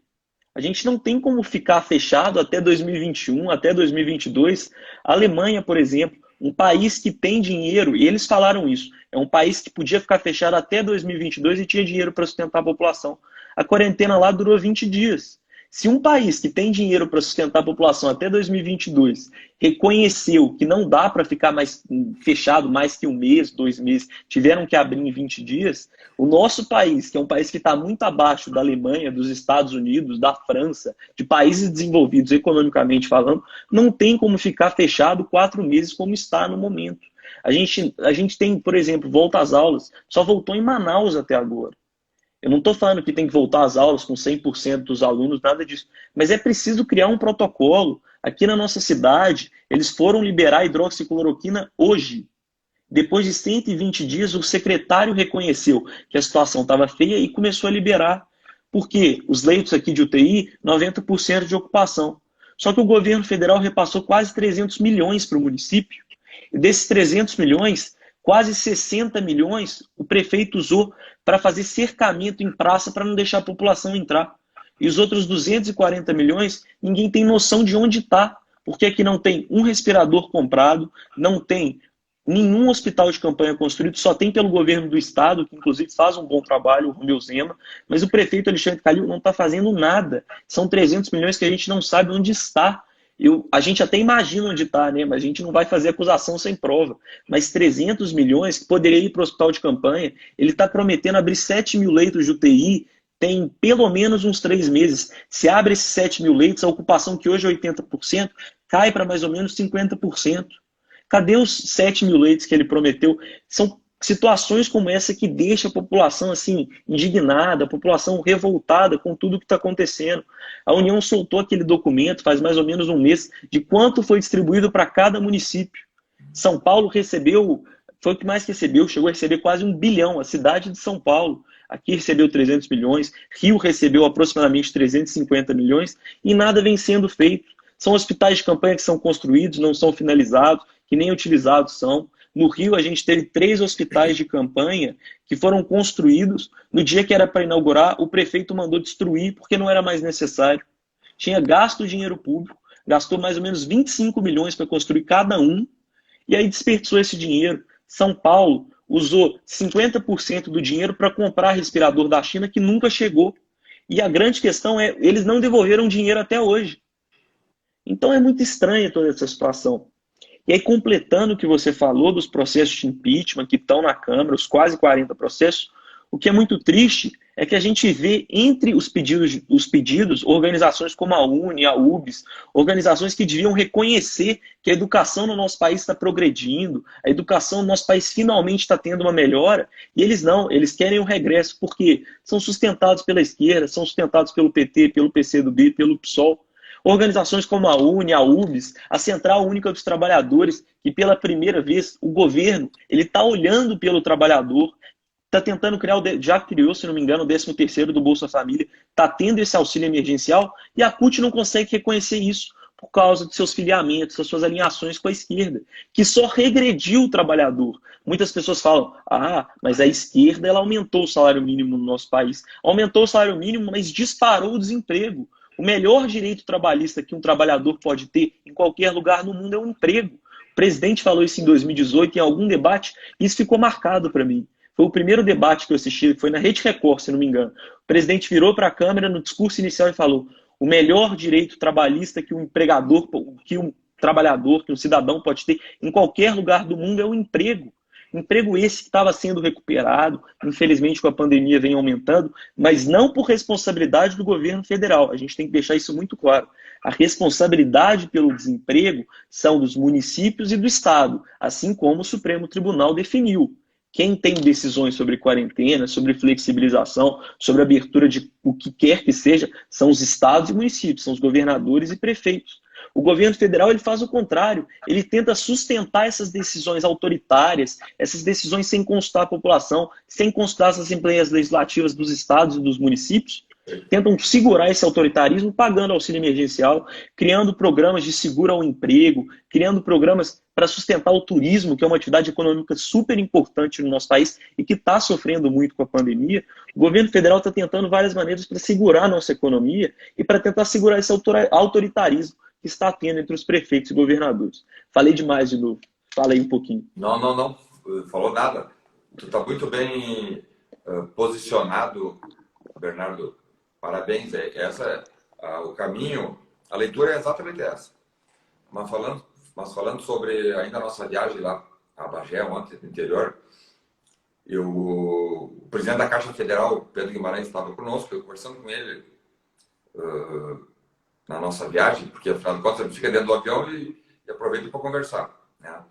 A: A gente não tem como ficar fechado até 2021, até 2022. A Alemanha, por exemplo, um país que tem dinheiro, e eles falaram isso, é um país que podia ficar fechado até 2022 e tinha dinheiro para sustentar a população. A quarentena lá durou 20 dias. Se um país que tem dinheiro para sustentar a população até 2022 reconheceu que não dá para ficar mais fechado mais que um mês, 2 meses, tiveram que abrir em 20 dias, o nosso país, que é um país que está muito abaixo da Alemanha, dos Estados Unidos, da França, de países desenvolvidos economicamente falando, não tem como ficar fechado 4 meses como está no momento. A gente tem, por exemplo, volta às aulas, só voltou em Manaus até agora. Eu não estou falando que tem que voltar às aulas com 100% dos alunos, nada disso. Mas é preciso criar um protocolo. Aqui na nossa cidade, eles foram liberar hidroxicloroquina hoje. Depois de 120 dias, o secretário reconheceu que a situação estava feia e começou a liberar. Porque os leitos aqui de UTI, 90% de ocupação. Só que o governo federal repassou quase 300 milhões para o município. E desses 300 milhões, quase 60 milhões o prefeito usou para fazer cercamento em praça para não deixar a população entrar. E os outros 240 milhões, ninguém tem noção de onde está. Porque aqui não tem um respirador comprado, não tem nenhum hospital de campanha construído, só tem pelo governo do estado, que inclusive faz um bom trabalho, o Romeu Zema, mas o prefeito Alexandre Calil não está fazendo nada. São 300 milhões que a gente não sabe onde está. A gente até imagina onde está, né? Mas a gente não vai fazer acusação sem prova. Mas 300 milhões que poderia ir para o hospital de campanha, ele está prometendo abrir 7 mil leitos de UTI, tem pelo menos uns 3 meses. Se abre esses 7 mil leitos, a ocupação que hoje é 80%, cai para mais ou menos 50%. Cadê os 7 mil leitos que ele prometeu? São situações como essa que deixa a população assim indignada, a população revoltada com tudo que está acontecendo. A União soltou aquele documento faz mais ou menos um mês de quanto foi distribuído para cada município. São Paulo recebeu, foi o que mais recebeu, chegou a receber quase 1 bilhão, a cidade de São Paulo. Aqui recebeu 300 milhões, Rio recebeu aproximadamente 350 milhões e nada vem sendo feito. São hospitais de campanha que são construídos, não são finalizados, que nem utilizados são. No Rio, a gente teve 3 hospitais de campanha que foram construídos. No dia que era para inaugurar, o prefeito mandou destruir porque não era mais necessário. Tinha gasto dinheiro público, gastou mais ou menos 25 milhões para construir cada um, e aí desperdiçou esse dinheiro. São Paulo usou 50% do dinheiro para comprar respirador da China que nunca chegou. E a grande questão é, eles não devolveram dinheiro até hoje. Então é muito estranha toda essa situação. E aí, completando o que você falou dos processos de impeachment que estão na Câmara, os quase 40 processos, o que é muito triste é que a gente vê entre os pedidos organizações como a UNE, a UBS, organizações que deviam reconhecer que a educação no nosso país está progredindo, a educação no nosso país finalmente está tendo uma melhora, e eles não, eles querem o regresso, porque são sustentados pela esquerda, são sustentados pelo PT, pelo PCdoB, pelo PSOL. Organizações como a UNE, a UBS, a Central Única dos Trabalhadores, que pela primeira vez o governo ele está olhando pelo trabalhador, está tentando criar, já criou, se não me engano, o 13º do Bolsa Família, está tendo esse auxílio emergencial e a CUT não consegue reconhecer isso por causa de seus filiamentos, das suas alinhações com a esquerda, que só regrediu o trabalhador. Muitas pessoas falam, mas a esquerda ela aumentou o salário mínimo no nosso país. Aumentou o salário mínimo, mas disparou o desemprego. O melhor direito trabalhista que um trabalhador pode ter em qualquer lugar no mundo é um emprego. O presidente falou isso em 2018 em algum debate e isso ficou marcado para mim. Foi o primeiro debate que eu assisti, foi na Rede Record, se não me engano. O presidente virou para a Câmara no discurso inicial e falou: o melhor direito trabalhista que um empregador, que um trabalhador, que um cidadão pode ter em qualquer lugar do mundo é o emprego. Emprego esse que estava sendo recuperado, infelizmente com a pandemia vem aumentando, mas não por responsabilidade do governo federal. A gente tem que deixar isso muito claro. A responsabilidade pelo desemprego são dos municípios e do Estado, assim como o Supremo Tribunal definiu. Quem tem decisões sobre quarentena, sobre flexibilização, sobre abertura de o que quer que seja, são os estados e municípios, são os governadores e prefeitos. O governo federal ele faz o contrário, ele tenta sustentar essas decisões autoritárias, essas decisões sem consultar a população, sem consultar as assembleias legislativas dos estados e dos municípios, tentam segurar esse autoritarismo pagando auxílio emergencial, criando programas de seguro ao emprego, criando programas para sustentar o turismo, que é uma atividade econômica super importante no nosso país e que está sofrendo muito com a pandemia. O governo federal está tentando várias maneiras para segurar a nossa economia e para tentar segurar esse autoritarismo que está tendo entre os prefeitos e governadores. Falei demais de novo. Fala aí um pouquinho.
B: Não falou nada. Tu está muito bem posicionado, Bernardo. Parabéns. O caminho, a leitura é exatamente essa. Mas falando sobre ainda a nossa viagem lá a Bagé, ontem, no interior, o presidente da Caixa Federal, Pedro Guimarães, estava conosco, eu conversando com ele na nossa viagem, porque afinal de contas a gente fica dentro do avião e aproveita para conversar, né?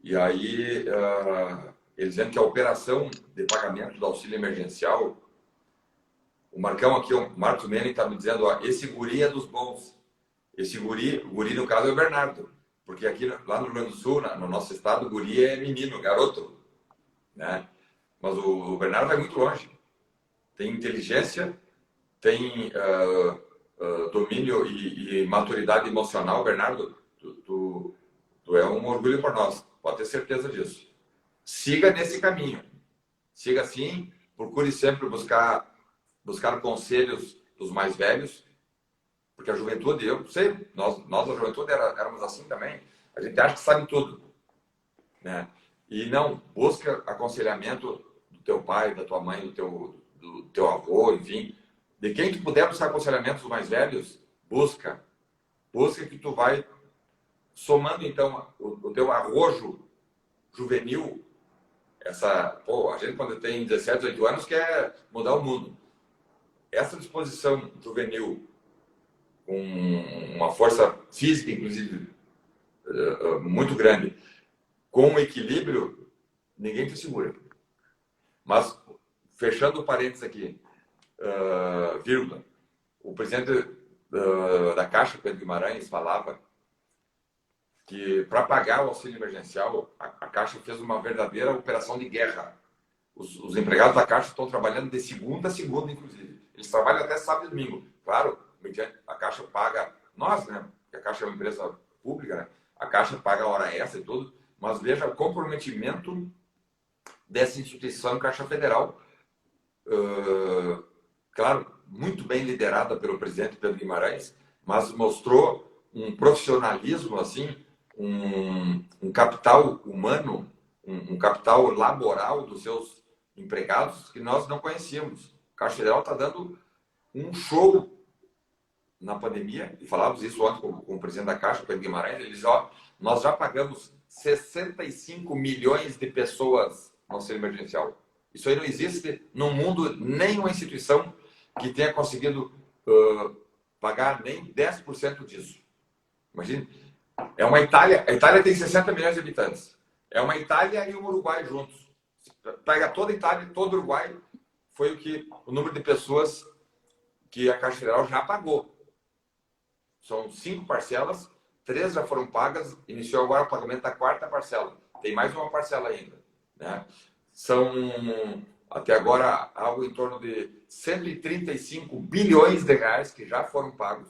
B: E aí, ele dizendo que a operação de pagamento do auxílio emergencial, o Marcão aqui, o Marcos Menning, está me dizendo, esse guri é dos bons. Esse guri, o guri no caso é o Bernardo, porque aqui lá no Rio Grande do Sul, no nosso estado, o guri é menino, garoto, né? Mas o Bernardo vai muito longe. Tem inteligência, tem domínio e maturidade emocional. Bernardo, tu é um orgulho por nós, pode ter certeza disso. Siga nesse caminho, siga assim, procure sempre buscar conselhos dos mais velhos, porque a juventude, eu sei, nós a juventude éramos assim também, a gente acha que sabe tudo, né? E não, busca aconselhamento do teu pai, da tua mãe, do teu avô, enfim, de quem tu puder buscar aconselhamento dos mais velhos, busca busca que tu vai somando, então, o teu arrojo juvenil. A gente, quando tem 17, 18 anos, quer mudar o mundo. Essa disposição juvenil, com uma força física, inclusive, muito grande, com um equilíbrio, ninguém te segura. Mas, fechando parênteses aqui, vírgula, o presidente da Caixa, Pedro Guimarães, falava que para pagar o auxílio emergencial, a Caixa fez uma verdadeira operação de guerra. Os empregados da Caixa estão trabalhando de segunda a segunda, inclusive. Eles trabalham até sábado e domingo. Claro, a Caixa paga, nós, né? Porque a Caixa é uma empresa pública, né? A Caixa paga a hora extra e tudo, mas veja o comprometimento dessa instituição, Caixa Federal, claro, muito bem liderada pelo presidente Pedro Guimarães, mas mostrou um profissionalismo, assim, um capital humano, um capital laboral dos seus empregados que nós não conhecíamos. A Caixa Federal está dando um show na pandemia, e falávamos isso ontem com o presidente da Caixa, Pedro Guimarães. Ele disse: nós já pagamos 65 milhões de pessoas no auxílio emergencial. Isso aí não existe no mundo, nenhuma instituição que tenha conseguido pagar nem 10% disso. Imagine, é uma Itália, a Itália tem 60 milhões de habitantes. É uma Itália e um Uruguai juntos. Pega toda a Itália e todo o Uruguai, foi o número de pessoas que a Caixa Federal já pagou. São 5 parcelas, 3 já foram pagas, iniciou agora o pagamento da 4ª parcela. Tem mais uma parcela ainda, né? São, até agora, algo em torno de 135 bilhões de reais que já foram pagos.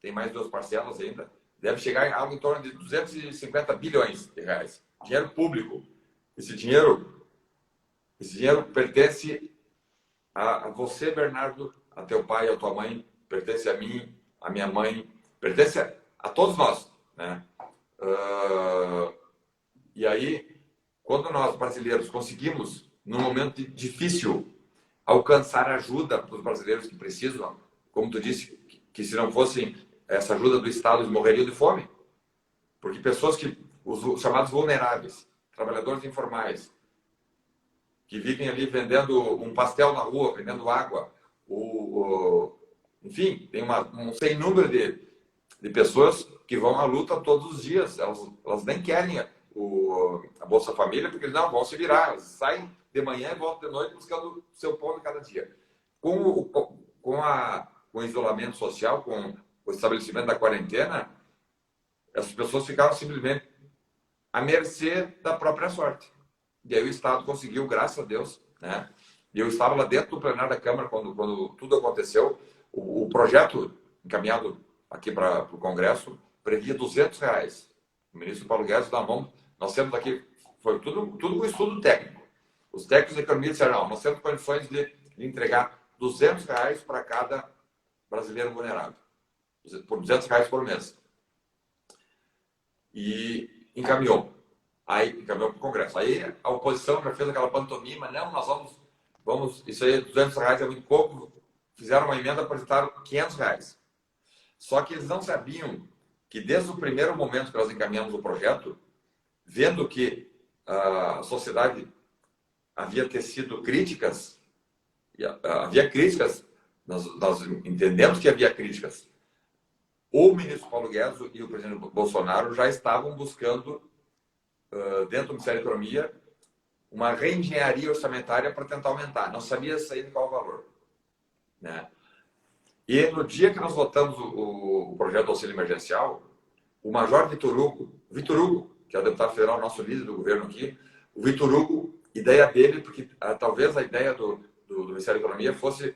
B: Tem mais 2 parcelas ainda. Deve chegar em algo em torno de 250 bilhões de reais. Dinheiro público. Esse dinheiro pertence a você, Bernardo, a teu pai, a tua mãe, pertence a mim, a minha mãe, pertence a todos nós, né? E aí, quando nós, brasileiros, conseguimos, num momento difícil, alcançar ajuda para os brasileiros que precisam, como tu disse, que se não fossem essa ajuda do Estado, eles morreriam de fome. Porque pessoas os chamados vulneráveis, trabalhadores informais, que vivem ali vendendo um pastel na rua, vendendo água, enfim, tem um sem número de pessoas que vão à luta todos os dias. Elas nem querem a Bolsa Família, porque eles não vão se virar. Elas saem de manhã e voltam de noite buscando o seu pão de cada dia. Com o isolamento social, com o estabelecimento da quarentena, essas pessoas ficaram simplesmente à mercê da própria sorte. E aí o Estado conseguiu, graças a Deus, né? E eu estava lá dentro do plenário da Câmara quando tudo aconteceu. O projeto encaminhado aqui para o Congresso previa R$200. O ministro Paulo Guedes dá a mão. Nós temos aqui, foi tudo com estudo técnico. Os técnicos da economia disseram: não, nós temos condições de entregar R$200 para cada brasileiro vulnerável. Por R$200 por mês. E encaminhou. Aí encaminhou para o Congresso. Aí a oposição já fez aquela pantomima: não, nós vamos, isso aí, R$200 é muito pouco. Fizeram uma emenda, apresentaram R$500. Só que eles não sabiam que desde o primeiro momento que nós encaminhamos o projeto, vendo que a sociedade havia tecido críticas, havia críticas, nós entendemos que havia críticas. O ministro Paulo Guedes e o presidente Bolsonaro já estavam buscando, dentro do Ministério da Economia, uma reengenharia orçamentária para tentar aumentar. Não sabia sair qual o valor, né? E no dia que nós votamos o projeto do auxílio emergencial, o Major Vitor Hugo, que é o deputado federal, nosso líder do governo aqui, o Vitor Hugo, ideia dele, porque talvez a ideia do Ministério da Economia fosse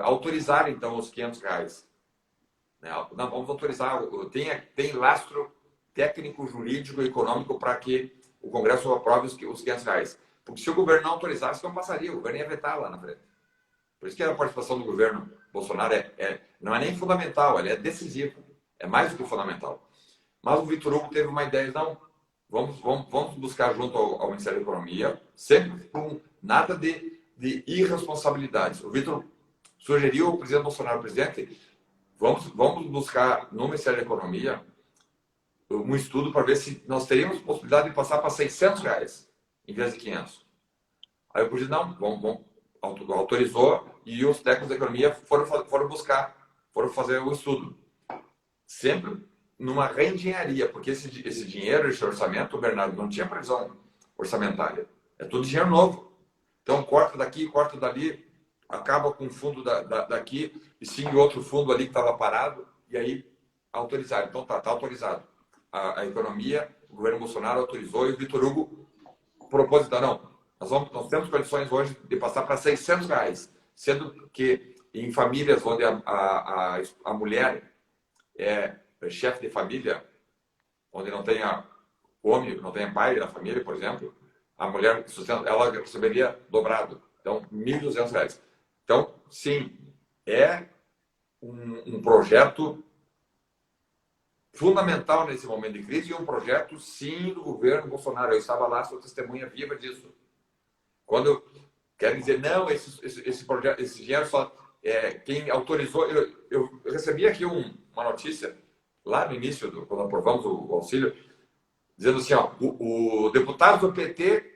B: autorizar, então, os R$500. Não, vamos autorizar, tem lastro técnico, jurídico e econômico para que o Congresso aprove os R$500. Porque se o governo não autorizasse, não passaria, o governo ia vetar lá na frente. Por isso que a participação do governo Bolsonaro não é nem fundamental, ela é decisiva, é mais do que fundamental. Mas o Vitor Hugo teve uma ideia: não, vamos buscar junto ao Ministério da Economia, sempre com nada de irresponsabilidades. O Vitor sugeriu ao presidente Bolsonaro: presidente, vamos buscar no Ministério da Economia um estudo para ver se nós teríamos possibilidade de passar para R$ 600 em vez de 500. Aí eu disse, não, autorizou, e os técnicos da economia foram buscar, foram fazer o estudo. Sempre numa reengenharia, porque esse dinheiro, esse orçamento, Bernardo, não tinha previsão orçamentária. É tudo dinheiro novo. Então, corta daqui, corta dali, acaba com o fundo daqui, e sim outro fundo ali que estava parado, e aí autorizaram. Então, tá autorizado. A economia, o governo Bolsonaro autorizou, e o Vitor Hugo propôs, não, nós temos condições hoje de passar para R$ 600, sendo que em famílias onde a mulher é chefe de família, onde não tenha homem, não tenha pai na família, por exemplo, a mulher ela receberia dobrado. Então, R$ 1.200. Então, sim, é um projeto fundamental nesse momento de crise, e um projeto, sim, do governo Bolsonaro. Eu estava lá, sou testemunha viva disso. Quando querem dizer, não, esse projeto, esse dinheiro só... quem autorizou... Eu recebi aqui uma notícia, lá no início, quando aprovamos o auxílio, dizendo assim, ó, o deputado do PT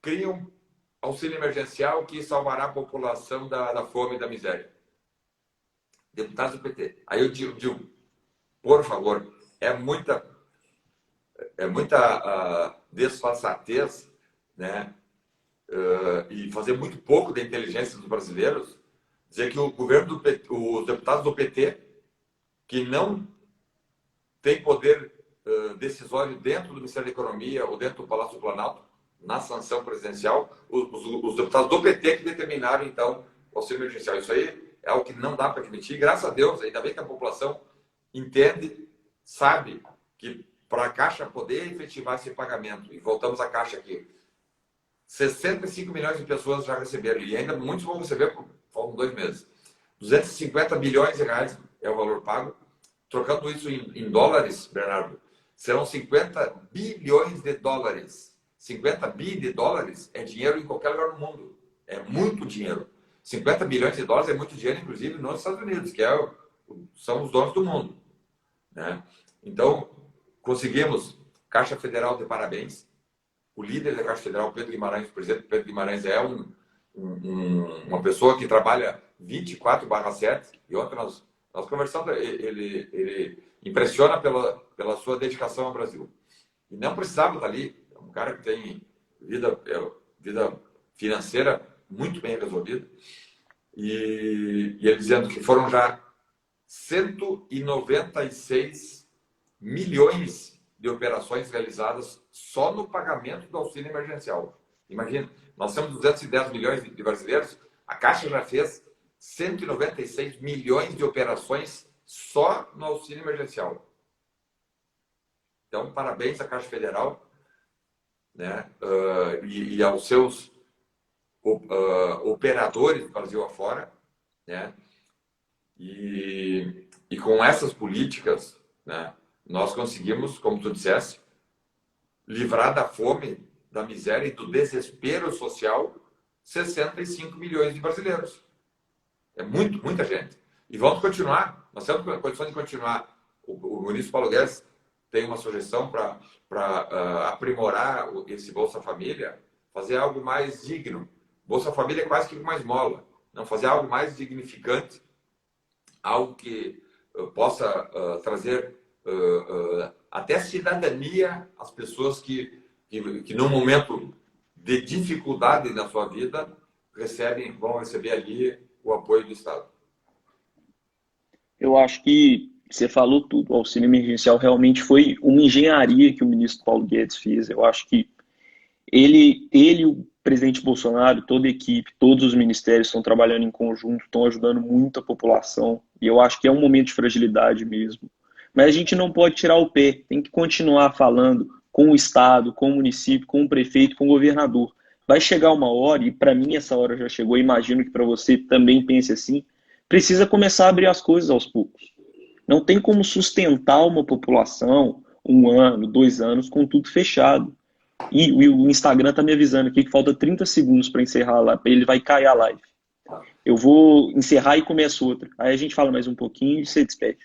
B: cria um auxílio emergencial que salvará a população da fome e da miséria. Deputados do PT. Aí eu digo, por favor, é muita desfaçatez, né? E fazer muito pouco da inteligência dos brasileiros, dizer que o governo do PT, os deputados do PT, que não tem poder decisório dentro do Ministério da Economia ou dentro do Palácio do Planalto, na sanção presidencial, os deputados do PT que determinaram, então, o auxílio emergencial. Isso aí é algo que não dá para admitir. Graças a Deus, ainda bem que a população entende, sabe que para a Caixa poder efetivar esse pagamento, e voltamos à Caixa aqui, 65 milhões de pessoas já receberam, e ainda muitos vão receber por faltam 2 meses. 250 bilhões de reais é o valor pago. Trocando isso em dólares, Bernardo, serão 50 bilhões de dólares. 50 bi de dólares é dinheiro em qualquer lugar do mundo. É muito dinheiro. 50 bilhões de dólares é muito dinheiro, inclusive, nos Estados Unidos, que são os donos do mundo, né? Então, conseguimos. Caixa Federal de parabéns. O líder da Caixa Federal, Pedro Guimarães, o presidente Pedro Guimarães, é uma pessoa que trabalha 24/7. E ontem nós conversamos, ele impressiona pela sua dedicação ao Brasil. E não precisava estar ali. É um cara que tem vida financeira muito bem resolvida. E ele dizendo que foram já 196 milhões de operações realizadas só no pagamento do auxílio emergencial. Imagina, nós temos 210 milhões de brasileiros, a Caixa já fez 196 milhões de operações só no auxílio emergencial. Então, parabéns à Caixa Federal, né? E aos seus operadores do Brasil afora, né? E com essas políticas, né, nós conseguimos, como tu disseste, livrar da fome, da miséria e do desespero social 65 milhões de brasileiros. É muita gente. E vamos continuar. Nós temos condições de continuar. O ministro Paulo Guedes tem uma sugestão para aprimorar esse Bolsa Família, fazer algo mais digno. Bolsa Família é quase que uma esmola. Não, fazer algo mais dignificante, algo que possa trazer até cidadania às pessoas que num momento de dificuldade na sua vida vão receber ali o apoio do Estado.
A: Eu acho que você falou tudo. O auxílio emergencial realmente foi uma engenharia que o ministro Paulo Guedes fez. Eu acho que ele, o presidente Bolsonaro, toda a equipe, todos os ministérios estão trabalhando em conjunto, estão ajudando muito a população. E eu acho que é um momento de fragilidade mesmo. Mas a gente não pode tirar o pé, tem que continuar falando com o Estado, com o município, com o prefeito, com o governador. Vai chegar uma hora, e para mim essa hora já chegou, imagino que para você também pense assim, precisa começar a abrir as coisas aos poucos. Não tem como sustentar uma população 1 ano, 2 anos com tudo fechado. E o Instagram está me avisando aqui que falta 30 segundos para encerrar lá, ele vai cair a live.
B: Tá.
A: Eu vou encerrar e começo outra. Aí a gente fala mais um pouquinho e você despede.